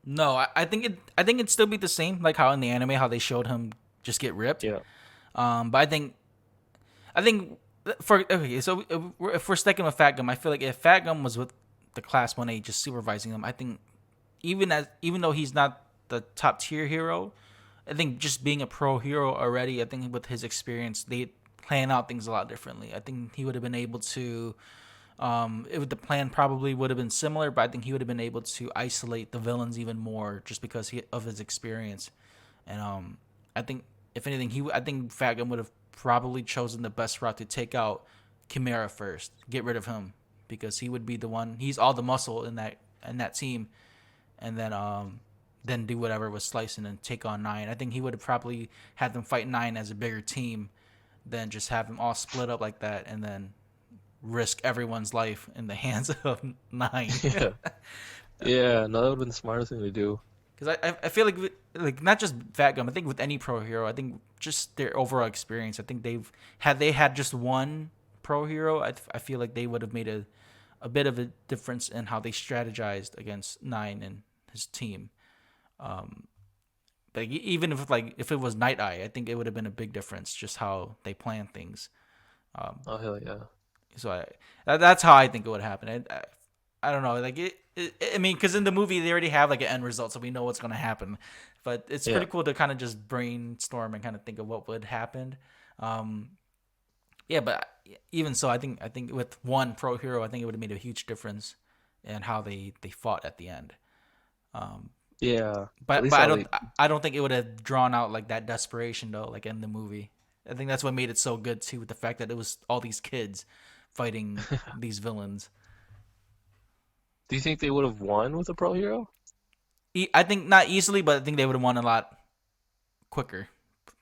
No, I think it'd still be the same, like how in the anime how they showed him just get ripped. Yeah. But I think for okay, so if we're sticking with Fat Gum, I feel like if Fat Gum was with the Class 1A just supervising them, I think even though he's not the top tier hero, I think just being a pro hero already, I think with his experience, they plan out things a lot differently. I think he would have been able to. The plan probably would have been similar, but I think he would have been able to isolate the villains even more just because of his experience. And I think if anything, I think Fat Gum would have probably chosen the best route to take out Chimera first, get rid of him, because he would be the one. He's all the muscle in that team, and then do whatever with Slicing and take on Nine. I think he would have probably had them fight Nine as a bigger team than just have them all split up like that and then risk everyone's life in the hands of Nine. Yeah. Yeah, no, that would have been the smartest thing to do. Because I feel like not just Fat Gum. I think with any pro hero, I think just their overall experience. I think they had just one pro hero, I feel like they would have made a bit of a difference in how they strategized against Nine and his team. But even if it was Night Eye, I think it would have been a big difference just how they plan things. Oh hell yeah. So that's how I think it would happen. I don't know, like I mean, because in the movie they already have like an end result, so we know what's going to happen. But it's Yeah. pretty cool to kind of just brainstorm and kind of think of what would happen. Yeah, but even so, I think with one pro hero, I think it would have made a huge difference in how they fought at the end. Yeah. At But least how they I don't think it would have drawn out like that desperation though, like in the movie. I think that's what made it so good too, with the fact that it was all these kids fighting these villains. Do you think they would have won with a pro hero? I think not easily, but I think they would have won a lot quicker.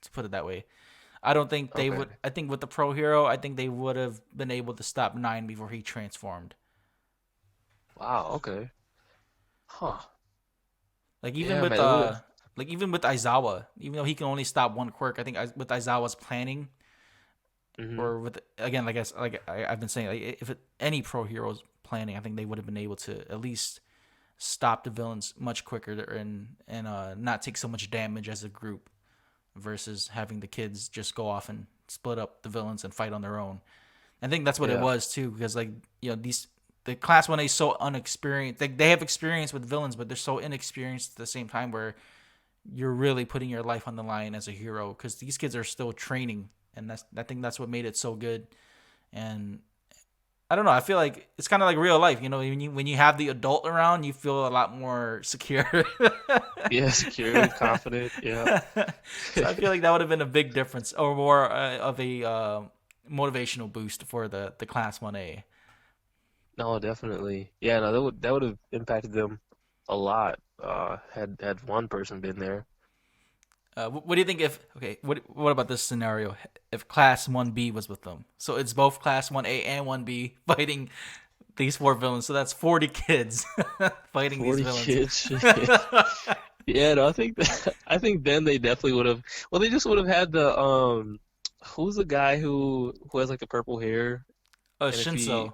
To put it that way, I don't think they Okay. would. I think with the pro hero, I think they would have been able to stop Nine before he transformed. Wow, okay. Huh. Like Yeah, man, it would have. even with Aizawa, even though he can only stop one quirk, I think with Aizawa's planning, Hmm. or with again, I've been saying, like if any pro hero's planning, I think they would have been able to at least stop the villains much quicker and not take so much damage as a group versus having the kids just go off and split up the villains and fight on their own. I think that's what it Yeah. was too, because like these the class 1A is so unexperienced. They have experience with villains, but they're so inexperienced at the same time where you're really putting your life on the line as a hero because these kids are still training, and I think that's what made it so good. And I don't know. I feel like it's kind of like real life. When you have the adult around, you feel a lot more secure. Yeah, secure, confident. Yeah. So I feel like that would have been a big difference, or more of a motivational boost for the class 1A. No, definitely. Yeah, no, that would have impacted them a lot. Had one person been there. What do you think if okay? What about this scenario? If Class 1B was with them, so it's both Class 1A and 1B fighting these four villains. So that's 40 kids fighting these 40 villains. kids. Yeah, no, I think then they definitely would have. Well, they just would have had the who's the guy who has like the purple hair, and if he Shinso.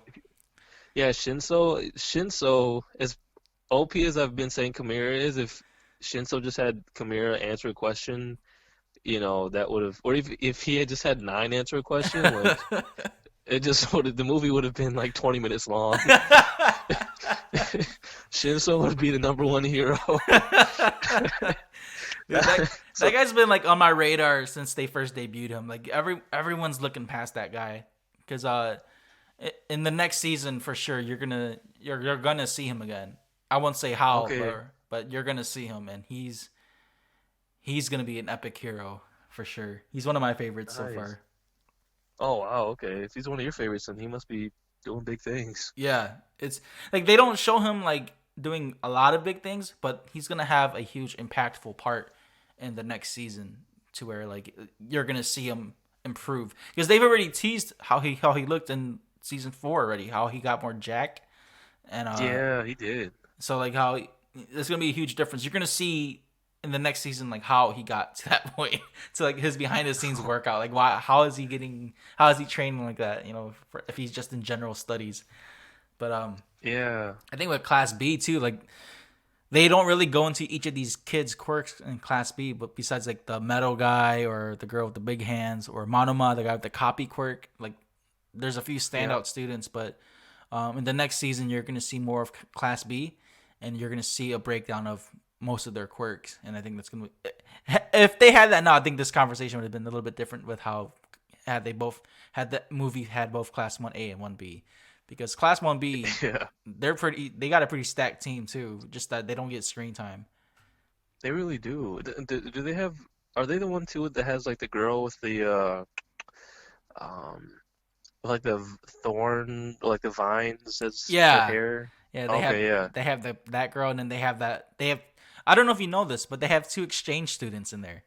yeah, Shinso, as OP as I've been saying Chimera is, if Shinso just had Chimera answer a question, that would have, or if he had just had Nine answer a question, like it just would have, the movie would have been like 20 minutes long. Shinso would be the number one hero. Dude, that guy's been like on my radar since they first debuted him. Like everyone's looking past that guy because in the next season for sure you're gonna see him again. I won't say how, Okay, but you're gonna see him, and he's gonna be an epic hero for sure. He's one of my favorites so nice. far. Oh wow, okay. If he's one of your favorites, then he must be doing big things. Yeah, it's like they don't show him like doing a lot of big things, but he's gonna have a huge impactful part in the next season to where like you're gonna see him improve because they've already teased how he looked in season 4 already, how he got more jacked, and Yeah, he did. so like how there's gonna be a huge difference. You're gonna see in the next season like how he got to that point to like his behind the scenes workout. Like why how is he training like that? If he's just in general studies. But Yeah. I think with Class B too, like they don't really go into each of these kids' quirks in Class B, but besides like the metal guy or the girl with the big hands or Monoma, the guy with the copy quirk, like there's a few Yeah. standout students, but in the next season you're gonna see more of Class B, and you're gonna see a breakdown of most of their quirks, and I think that's gonna be, if they had that now, I think this conversation would have been a little bit different with how had they both had that movie had both Class 1A and 1B, because Class 1B Yeah. they got a pretty stacked team too, just that they don't get screen time. They really do. Do they have? Are they the one too that has like the girl with the um, like the thorn, like the vines as her Yeah, hair. yeah. Okay, yeah. They have that girl, and then they have. I don't know if you know this, but they have two exchange students in there.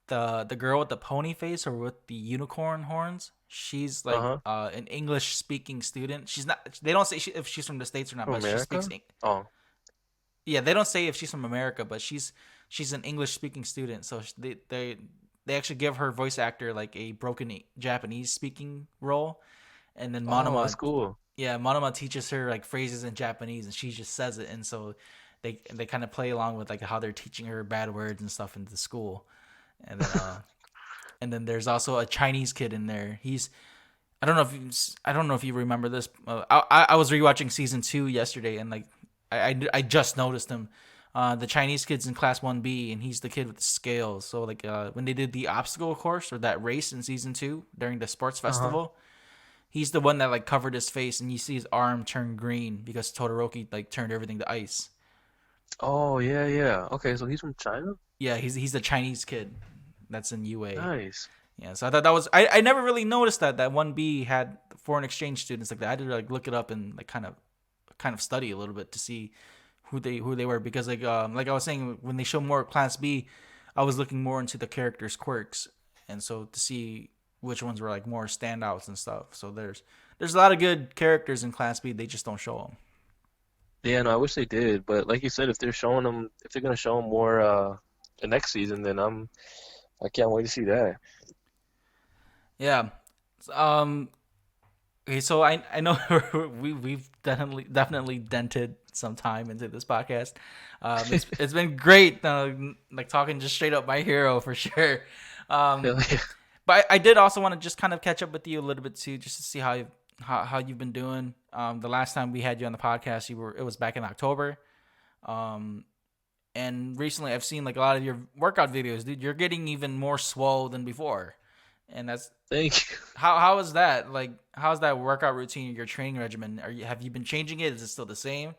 The girl with the pony face or with the unicorn horns. She's like Uh-huh. an English speaking student. She's not. They don't say if she's from the states or not, From but she America? speaks. Oh, Yeah, they don't say if she's from America, but she's an English speaking student. So they actually give her voice actor like a broken Japanese speaking role, and then oh, that's Monoma, cool. yeah, Monoma teaches her like phrases in Japanese, and she just says it, and so they kind of play along with like how they're teaching her bad words and stuff in the school, and then and then there's also a Chinese kid in there. I don't know if you remember this. I was rewatching season 2 yesterday, and like I just noticed him. The Chinese kid's in class 1B, and he's the kid with the scales. So like when they did the obstacle course or that race in season 2 during the sports Uh-huh. festival, he's the one that like covered his face, and you see his arm turn green because Todoroki like turned everything to ice. Oh, yeah, yeah. Okay, so he's from China? Yeah, he's the Chinese kid that's in UA. Nice. Yeah, so I thought that was I never really noticed that 1B had foreign exchange students like that. I had to like look it up and like kind of study a little bit to see who they were because like I was saying when they show more Class B, I was looking more into the characters' quirks and so to see which ones were like more standouts and stuff. So there's a lot of good characters in Class B. They just don't show them. Yeah, no, I wish they did, but like you said, if they're gonna show them more the next season, then I can't wait to see that. Yeah. Um. Okay, so I know we've definitely dented some time into this podcast. It's been great, like talking just straight up my hero for sure. Um, Hell yeah. but I did also want to just kind of catch up with you a little bit too, just to see how you've been doing. The last time we had you on the podcast, it was back in October. Um, and recently I've seen like a lot of your workout videos, dude. You're getting even more swole than before, and that's Thank you. how is that? Like, how's that workout routine, your training regimen? Have you been changing it? Is it still the same?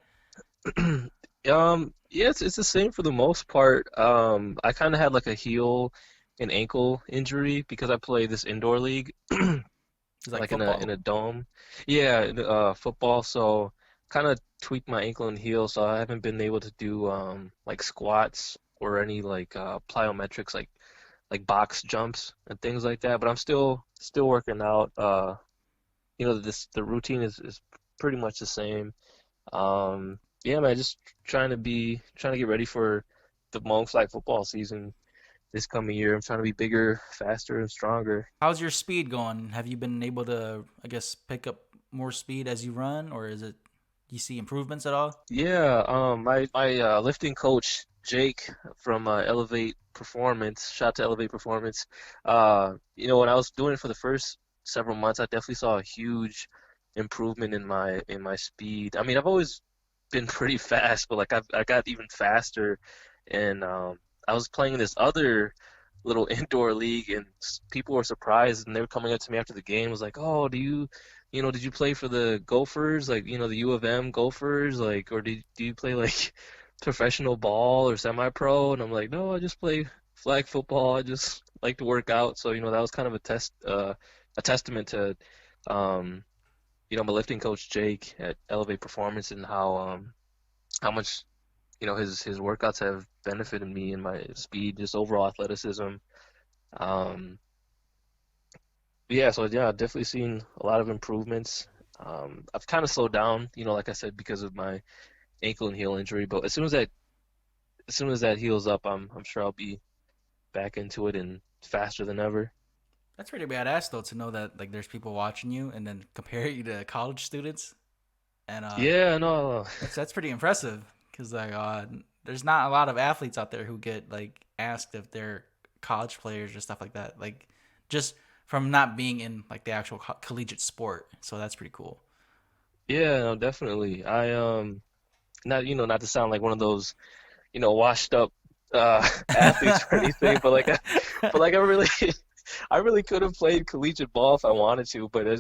Yeah, it's the same for the most part. I kind of had like a heel and ankle injury because I play this indoor league, It's like like in a football. dome. Yeah, football. So kind of tweaked my ankle and heel, so I haven't been able to do like squats or any like plyometrics like box jumps and things like that. But I'm still working out. The routine is pretty much the same. Yeah, man, just trying to get ready for the Hmong flag football season this coming year. I'm trying to be bigger, faster, and stronger. How's your speed going? Have you been able to, I guess, pick up more speed as you run, or is it you see improvements at all? Yeah, my lifting coach Jake from Elevate Performance, shout out to Elevate Performance. When I was doing it for the first several months, I definitely saw a huge improvement in my speed. I mean, I've always been pretty fast, but like I got even faster, and I was playing in this other little indoor league, and people were surprised, and they were coming up to me after the game, was like, "Oh, did you play for the Gophers, like the U of M Gophers, like, or do you play like professional ball or semi-pro?" And I'm like, "No, I just play flag football. I just like to work out." So that was kind of a testament to um my lifting coach Jake at Elevate Performance and how much his workouts have benefited me in my speed, just overall athleticism. Um, yeah, so yeah, I've definitely seen a lot of improvements. I've kind of slowed down, like I said, because of my ankle and heel injury. But as soon as that heals up, I'm sure I'll be back into it and faster than ever. That's pretty badass though to know that like there's people watching you and then compare you to college students, and Yeah, no, that's pretty impressive because like there's not a lot of athletes out there who get like asked if they're college players or stuff like that. Like just from not being in like the actual collegiate sport. So that's pretty cool. yeah, no, definitely. Not to sound like one of those washed up athletes or anything, but like I really I really could have played collegiate ball if I wanted to, but I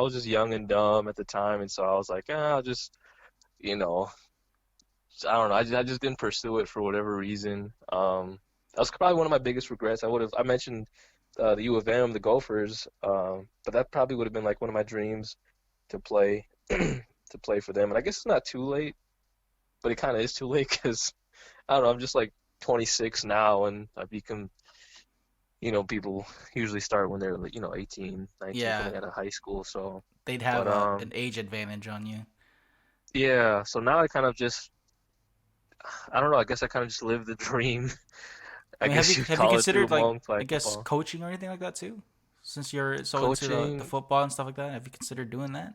was just young and dumb at the time, and so I was like, I'll just you know I don't know, I just didn't pursue it for whatever reason. That was probably one of my biggest regrets. I mentioned the U of M, the Gophers. But that probably would have been like one of my dreams to play to play for them. And I guess it's not too late, but it kind of is too late because I don't know. I'm just like 26 now, and I become people usually start when they're like 18, 19 Yeah, coming out of high school. So, they'd but have an age advantage on you. yeah. So now I kind of just I don't know. I guess I kind of just live the dream. I I mean, guess you'd have you call it through considered like Hmong I flag guess football. coaching or anything like that too? Since you're so into the Coaching, football and stuff like that, have you considered doing that?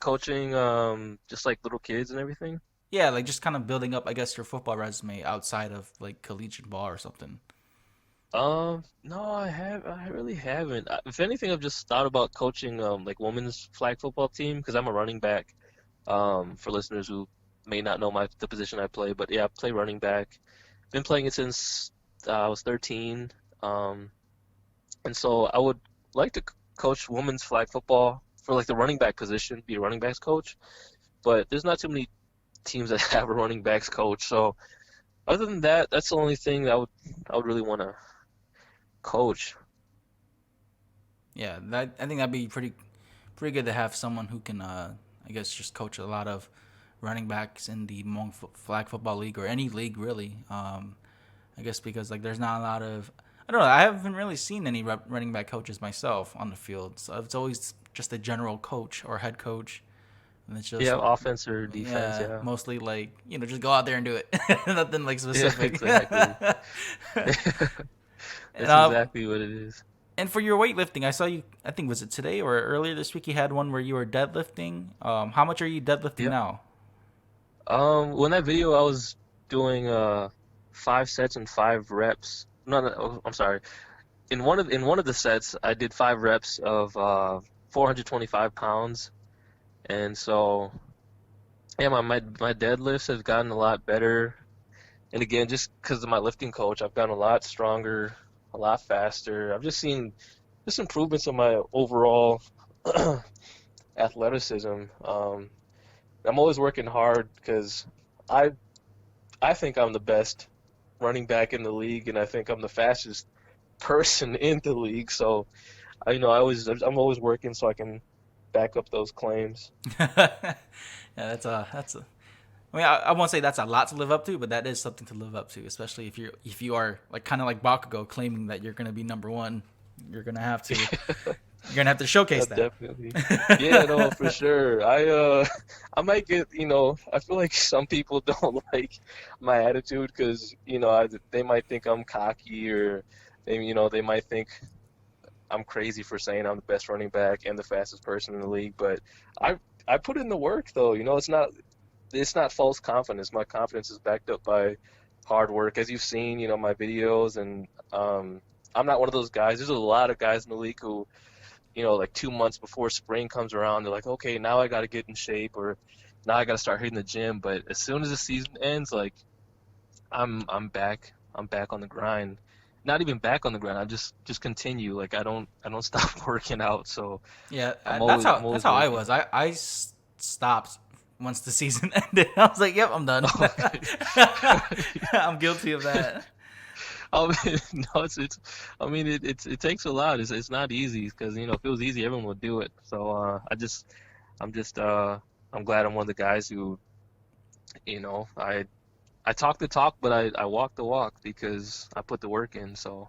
coaching, just like little kids and everything. Yeah, like just kind of building up, I guess, your football resume outside of like collegiate ball or something. No, I really haven't. If anything, I've just thought about coaching, like women's flag football team because I'm a running back. For listeners who may not know the position I play, but yeah, I play running back. Been playing it since I was 13. Um, and so I would like to coach women's flag football for like the running back position, be a running backs coach. But there's not too many teams that have a running backs coach. So other than that, that's the only thing that I would really want to coach. Yeah, that I think that'd be pretty good to have someone who can, I guess, just coach a lot of running backs in the Hmong flag football league or any league really. I guess because like there's not a lot of I don't know. I haven't really seen any running back coaches myself on the field. So it's always just a general coach or head coach, and it's just Yeah, offense or defense, yeah, yeah. mostly like just go out there and do it. Nothing like Yeah, specific. exactly. and That's exactly what it is. and for your weightlifting, I saw you. I think was it today or earlier this week? You had one where you were deadlifting. How much are you deadlifting Yep. now? When that video I was doing 5 sets and 5 reps. No, no, oh, I'm sorry. In one of the sets, I did 5 reps of 425 pounds, and so yeah, my deadlifts have gotten a lot better. And again, just because of my lifting coach, I've gotten a lot stronger, a lot faster. I've just seen just improvements in my overall athleticism. I'm always working hard because I I think I'm the best running back in the league, and I think I'm the fastest person in the league. So I'm always working so I can back up those claims. Yeah, that's a. I mean, I won't say that's a lot to live up to, but that is something to live up to, especially if you are like kind of like Bakugo claiming that you're gonna be number one. You're gonna have to you're gonna have to showcase that. Definitely. Yeah, no, for sure. I might get, I feel like some people don't like my attitude because, they might think I'm cocky or they might think I'm crazy for saying I'm the best running back and the fastest person in the league, but I put in the work though. It's not false confidence. My confidence is backed up by hard work. As you've seen, my videos and I'm not one of those guys. There's a lot of guys in the league who like 2 months before spring comes around, they're like, okay, now I got to get in shape or now I got to start hitting the gym. But as soon as the season ends, like I'm back. I'm back on the grind. Not even back on the grind. I just continue. Like I don't stop working out. So Yeah, I'm that's always how I'm that's always how I working. was. Stopped once the season ended. I was like, "Yep, I'm done." Oh, I'm guilty of that. I mean, no, it takes a lot. It's not easy because if it was easy, everyone would do it. So I'm just I'm glad I'm one of the guys who I talk the talk, but I walk the walk because I put the work in. So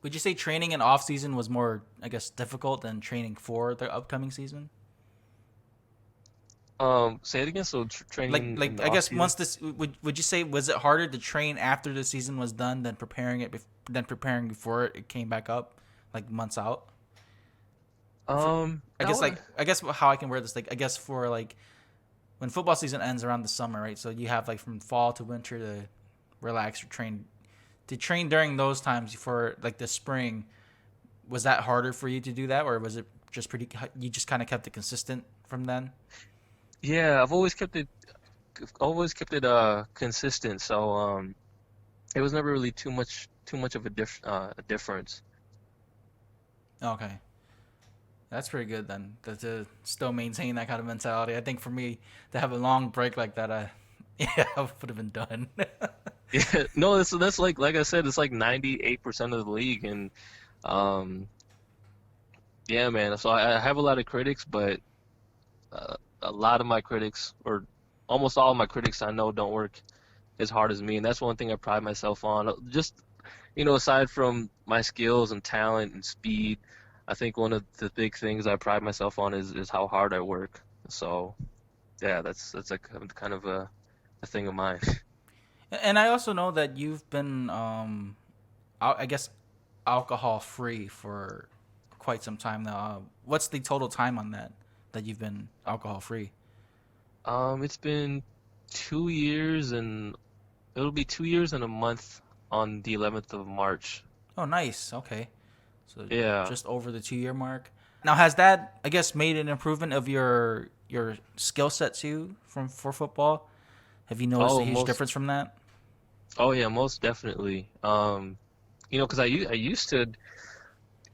Would you say training in off season was more, I guess, difficult than training for the upcoming season? say it again. So training in the I off guess season. once this would you say was it harder to train after the season was done than than preparing before it came back up, like months out? For, I That guess was how I can word this, like I guess for like when football season ends around the summer, right? So you have like from fall to winter to relax or train. To train during those times for like the spring, was that harder for you to do that, or was it just pretty? You just kind of kept it consistent from then. yeah. I've always kept it consistent. So it was never really too much of a difference. Okay, that's pretty good then. To still maintain that kind of mentality. I think for me to have a long break like that, yeah, I would have been done. Yeah, no, that's like I said, it's like 98% of the league, and Um, yeah, man. So I have a lot of critics, but a lot of my critics, or almost all of my critics, I know don't work as hard as me, and that's one thing I pride myself on. Just, aside from my skills and talent and speed, I think one of the big things I pride myself on is how hard I work. So yeah, that's like kind of a thing of mine. And I also know that you've been, I guess, alcohol free for quite some time now. What's the total time on that you've been alcohol free? It's been 2 years, and it'll be 2 years and a month on the 11th of March. Oh, nice. Okay, so Yeah. just over the 2 year mark. Now, has that, I guess, made an improvement of your skill set too from for football? Have you noticed a Oh, huge most. difference from that? Oh yeah, most definitely. Because I used to,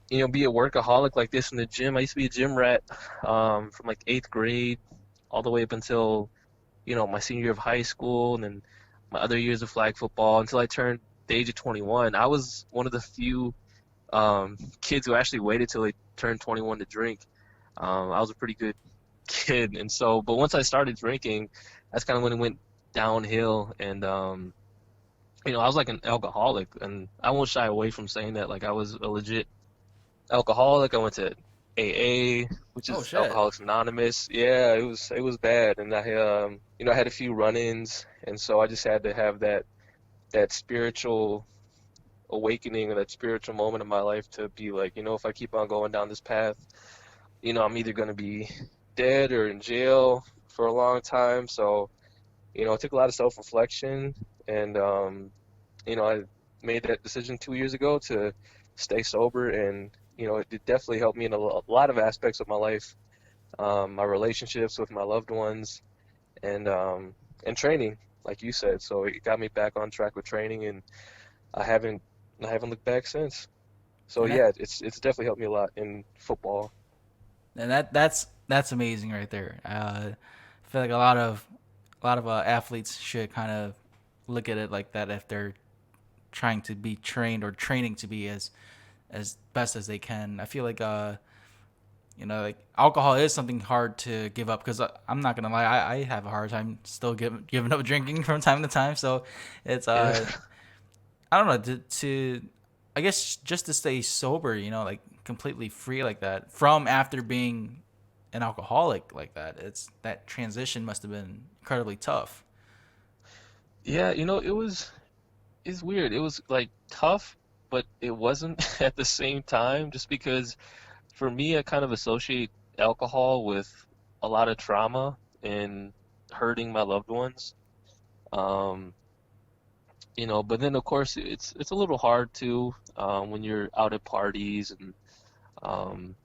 be a workaholic like this in the gym. I used to be a gym rat, from like eighth grade all the way up until, my senior year of high school, and then my other years of flag football until I turned the age of 21. I was one of the few kids who actually waited till they turned 21 to drink. I was a pretty good kid, and so, but once I started drinking, that's kind of when it went downhill, and I was like an alcoholic, and I won't shy away from saying that. Like I was a legit alcoholic. I went to AA, which Oh is shit. Alcoholics Anonymous. Yeah, it was bad, and I had a few run-ins, and so I just had to have that spiritual awakening or that spiritual moment in my life to be like, if I keep on going down this path, I'm either going to be dead or in jail for a long time. So, it took a lot of self-reflection, and I made that decision 2 years ago to stay sober, and it definitely helped me in a lot of aspects of my life, my relationships with my loved ones, and training, like you said. So it got me back on track with training, and I haven't I haven't looked back since. So And yeah, it's definitely helped me a lot in football. that's amazing right there. I feel like a lot of athletes should kind of look at it like that if they're trying to be trained or training to be as best as they can. I feel like like alcohol is something hard to give up because I'm not gonna lie, I have a hard time still giving up drinking from time to time. So it's Yeah. I don't know to I guess just to stay sober, like completely free like that from after being an alcoholic like that. It's that transition must have been incredibly tough. Yeah, it's weird. It was like tough, but it wasn't at the same time, just because for me, I kind of associate alcohol with a lot of trauma and hurting my loved ones. Um, but then of course it's a little hard too, when you're out at parties and um,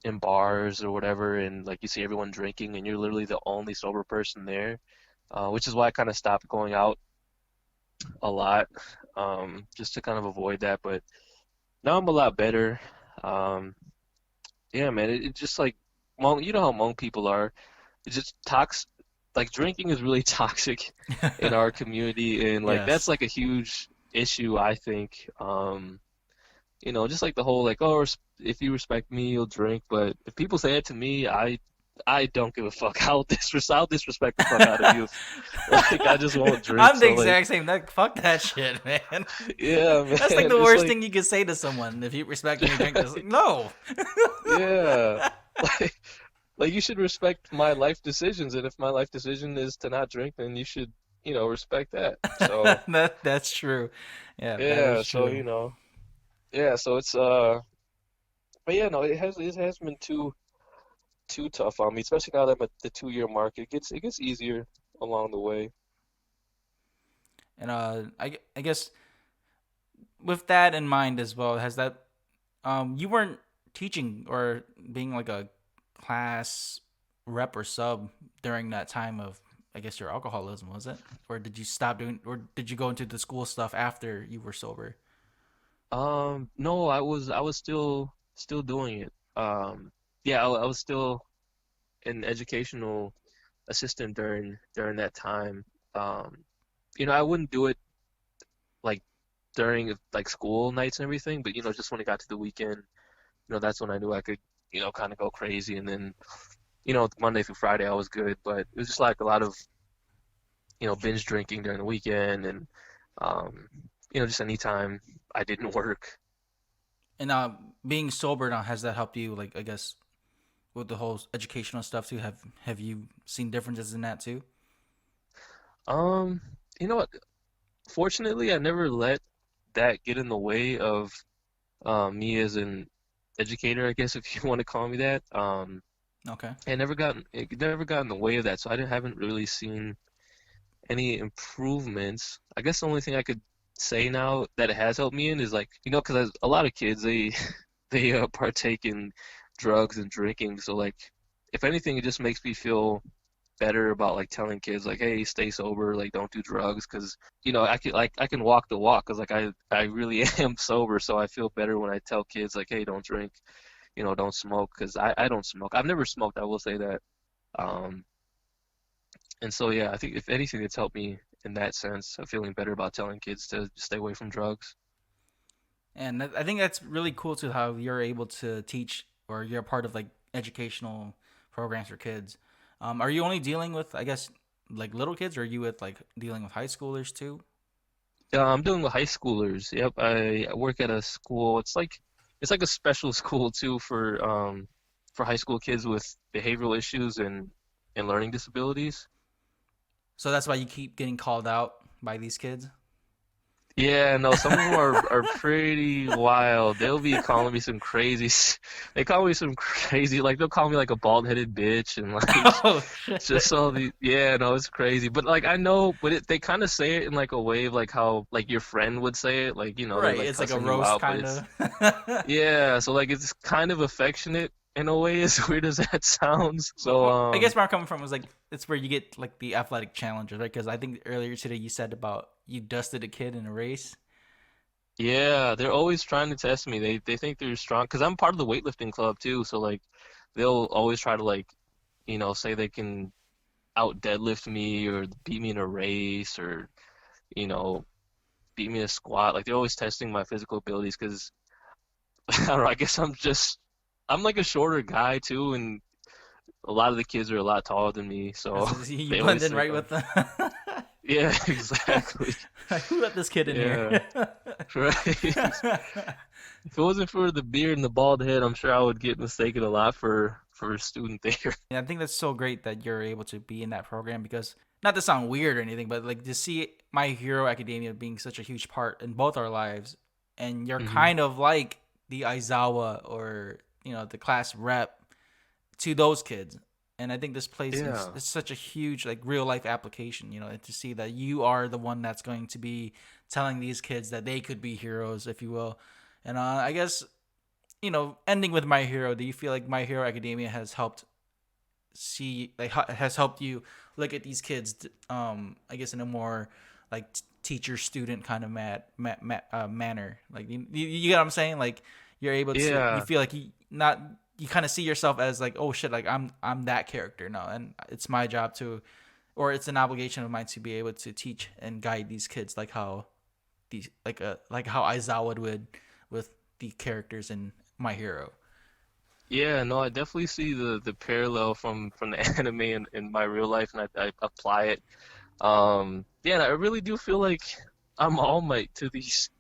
in bars or whatever, and like you see everyone drinking and you're literally the only sober person there, which is why I kind of stopped going out a lot, just to kind of avoid that. But now I'm a lot better. Um, yeah, man, it just like Hmong, you know how Hmong people are. It's just toxic. Like drinking is really toxic in our community, and like that's Yes. like a huge issue, I think. Just like the whole like, oh, if you respect me, you'll drink. But if people say it to me, I don't give a fuck. I'll disrespect the fuck out of you. Like I just won't drink. I'm the So like, exact same. Fuck that shit, man. yeah, That's like man, the it's worst like, thing you could say to someone if you respect me or drink this. Like, no. yeah, like, like you should respect my life decisions, and if my life decision is to not drink, then you should, respect that. So That's true. Yeah, that yeah, is so true. yeah, so it's but yeah, no, it has been too tough on me, especially now that I'm at the 2 year mark. It gets easier along the way. And I guess with that in mind as well, has that you weren't teaching or being like a class rep or sub during that time of I guess your alcoholism, was it? Or did you stop doing or did you go into the school stuff after you were sober? No, I was still doing it. Yeah, I was still an educational assistant during that time. I wouldn't do it like during like school nights and everything, but just when it got to the weekend, that's when I knew I could, kind of go crazy. And then, Monday through Friday I was good, but it was just like a lot of, binge drinking during the weekend and, um, just anytime I didn't work. And being sober now, has that helped you? Like, I guess with the whole educational stuff too. Have you seen differences in that too? Um, you know what? Fortunately, I never let that get in the way of me as an educator, I guess if you want to call me that. Okay. It never got in the way of that, so haven't really seen any improvements. I guess the only thing I could say now that it has helped me in is like, because a lot of kids they partake in drugs and drinking, so like if anything, it just makes me feel better about like telling kids like, hey, stay sober, like don't do drugs, because I can walk the walk, because like I really am sober, so I feel better when I tell kids like, hey, don't drink, don't smoke, because I don't smoke. I've never smoked, I will say that. Um, and so yeah, I think if anything, it's helped me in that sense of feeling better about telling kids to stay away from drugs. And I think that's really cool too, how you're able to teach or you're a part of like educational programs for kids. Are you only dealing with, I guess, like little kids, or are you with like dealing with high schoolers too? I'm doing with high schoolers. Yep, I work at a school. It's like a special school too for high school kids with behavioral issues and learning disabilities. So that's why you keep getting called out by these kids. Yeah, no, some of them are pretty wild. They'll be calling me some crazy. They call me some crazy, like they'll call me like a bald-headed bitch and like Oh shit! just all the yeah, no, it's crazy. But like I know, but they kind of say it in like a way of like how like your friend would say it, like they're Right, like it's like a cussing you roast out, but kind it's of. yeah, so like it's kind of affectionate in a way, as weird as that sounds. So I guess where I'm coming from was like it's where you get like the athletic challenges, right? Because I think earlier today you said about you dusted a kid in a race. yeah, they're always trying to test me. They think they're strong because I'm part of the weightlifting club too. So like they'll always try to like say they can out deadlift me or beat me in a race or you know beat me in a squat. Like they're always testing my physical abilities because I don't know. I guess I'm like a shorter guy too, and a lot of the kids are a lot taller than me, so You they blend always in think right I'm with them. yeah, exactly. Who let this kid in here? Yeah, right. If it wasn't for the beard and the bald head, I'm sure I would get mistaken a lot for a student there. And I think that's so great that you're able to be in that program because not to sound weird or anything, but like to see My Hero Academia being such a huge part in both our lives, and you're hmm kind of like the Aizawa or the class rep to those kids. And I think this place is Yeah. it's such a huge like real life application, to see that you are the one that's going to be telling these kids that they could be heroes, if you will. And I guess ending with My Hero, do you feel like My Hero Academia has helped has helped you look at these kids, I guess in a more like teacher student kind of manner, like you get what I'm saying, like you're able to you Yeah. feel like you kind of see yourself as like, oh shit, like I'm that character now, and it's my job to, or it's an obligation of mine to be able to teach and guide these kids like how like how Aizawa would with the characters in My Hero. Yeah, no, I definitely see the parallel from the anime in my real life, and I apply it. Yeah, and I really do feel like I'm All Might to these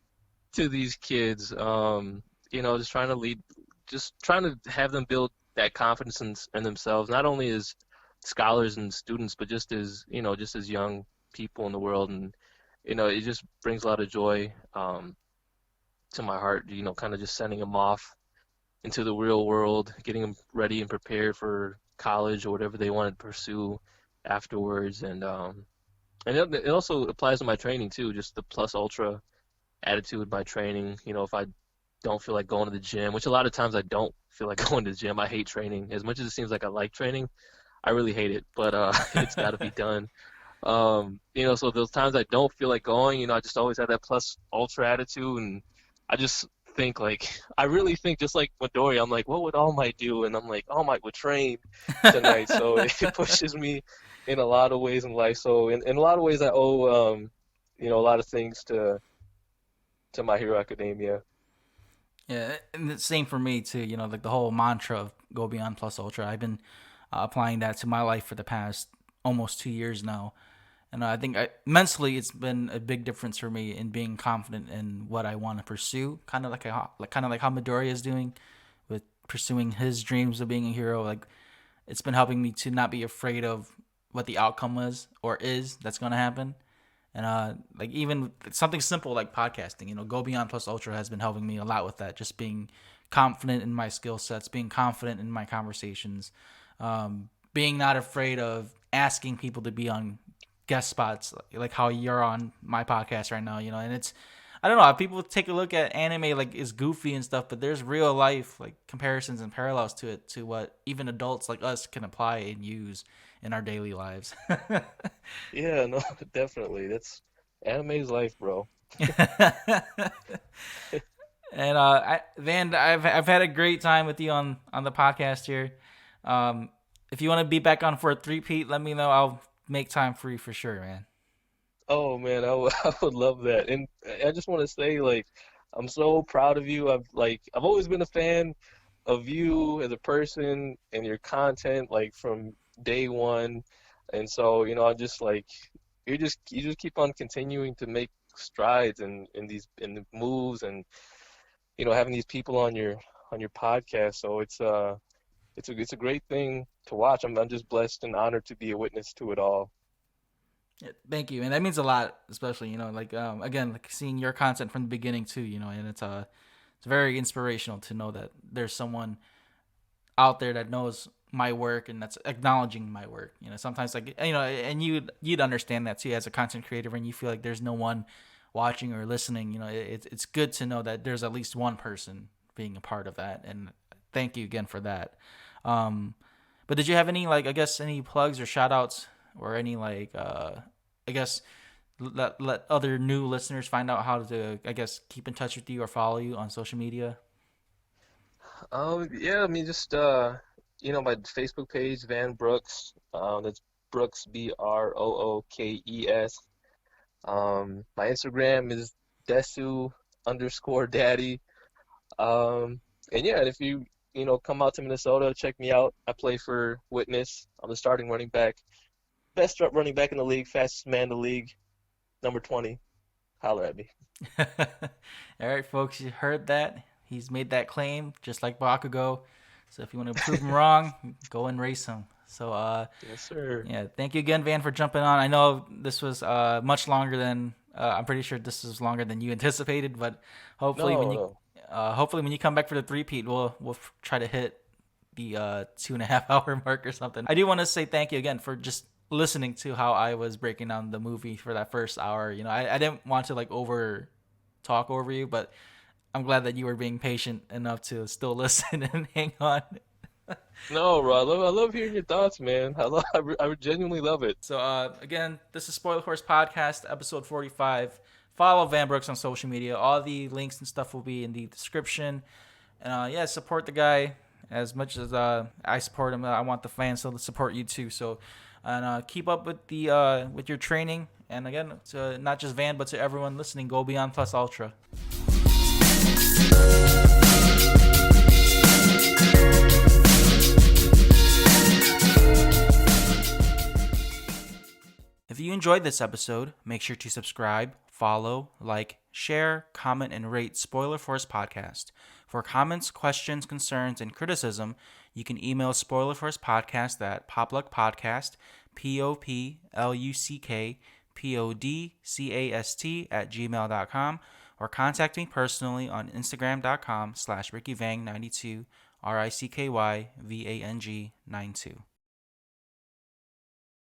kids. Just trying to lead, just trying to have them build that confidence in themselves, not only as scholars and students, but just as young people in the world, and it just brings a lot of joy to my heart. Kind of just sending them off into the real world, getting them ready and prepared for college or whatever they want to pursue afterwards, and it also applies to my training too, just the plus ultra attitude with my training. If I don't feel like going to the gym, which a lot of times I don't feel like going to the gym. I hate training. As much as it seems like I like training, I really hate it, but it's got to be done. So those times I don't feel like going, I just always have that plus ultra attitude, and I just think like I really think just like Midori, I'm like, what would All Might do? And I'm like, All Might would train tonight, so it pushes me in a lot of ways in life. So in a lot of ways, I owe a lot of things to My Hero Academia. Yeah, and the same for me too. You know, like the whole mantra of go beyond plus ultra. I've been applying that to my life for the past almost 2 years now, and I think mentally it's been a big difference for me in being confident in what I want to pursue. Kind of like how Midoriya is doing with pursuing his dreams of being a hero. Like it's been helping me to not be afraid of what the outcome is or is that's gonna happen. And like even something simple like podcasting, you know, go beyond plus ultra has been helping me a lot with that. Just being confident in my skill sets, being confident in my conversations, being not afraid of asking people to be on guest spots, like how you're on my podcast right now, you know. And it's, I don't know, people take a look at anime like it's goofy and stuff, but there's real life like comparisons and parallels to it, to what even adults like us can apply and use in our daily lives. Yeah, no, definitely. That's anime's life, bro. And Van, I've had a great time with you on the podcast here. Um, if you want to be back on for a three-peat, let me know. I'll make time for you for sure, man. Oh man, I would love that. And I just want to say, like, I'm so proud of you. I've always been a fan of you as a person and your content, like from day one. And so, I just like you just keep on continuing to make strides in these in the moves and having these people on your podcast. So it's a great thing to watch. I'm just blessed and honored to be a witness to it all. Yeah, thank you, and that means a lot, especially like again, like seeing your content from the beginning too. And it's very inspirational to know that there's someone out there that knows my work and that's acknowledging my work. Sometimes like and you'd understand that too as a content creator when you feel like there's no one watching or listening. It's good to know that there's at least one person being a part of that, and thank you again for that. Um, but did you have any like I guess any plugs or shout outs or any like I guess let other new listeners find out how to I guess keep in touch with you or follow you on social media? Yeah, I mean, just my Facebook page, Van Brooks. That's Brooks, Brookes. My Instagram is Desu_Daddy. And yeah, and if you come out to Minnesota, check me out. I play for Witness. I'm the starting running back, best running back in the league, fastest man in the league, number 20. Holler at me. All right, folks, you heard that. He's made that claim, just like Bakugo. So if you want to prove him wrong, go and race him. So Yes, sir. yeah, thank you again, Van, for jumping on. I know this was much longer than I'm pretty sure this is longer than you anticipated, but hopefully when No, you no. hopefully when you come back for the three-peat, we'll try to hit the 2.5 hour mark or something. I do want to say thank you again for just listening to how I was breaking down the movie for that first hour. I didn't want to like over talk over you, but I'm glad that you were being patient enough to still listen and hang on. No, bro. I love hearing your thoughts, man. I genuinely love it. So again, this is Spoiler Horse Podcast, episode 45. Follow Van Brooks on social media. All the links and stuff will be in the description. And yeah, support the guy as much as I support him. I want the fans to support you too. So, and keep up with the with your training. And again, to not just Van, but to everyone listening, go beyond plus ultra. If you enjoyed this episode, make sure to subscribe, follow, like, share, comment, and rate Spoiler Force Podcast. For comments, questions, concerns, and criticism, you can email Spoiler Force Podcast at popluckpodcast, popluckpodcast@gmail.com, or contact me personally on Instagram.com/RickyVang92, RickyVang92.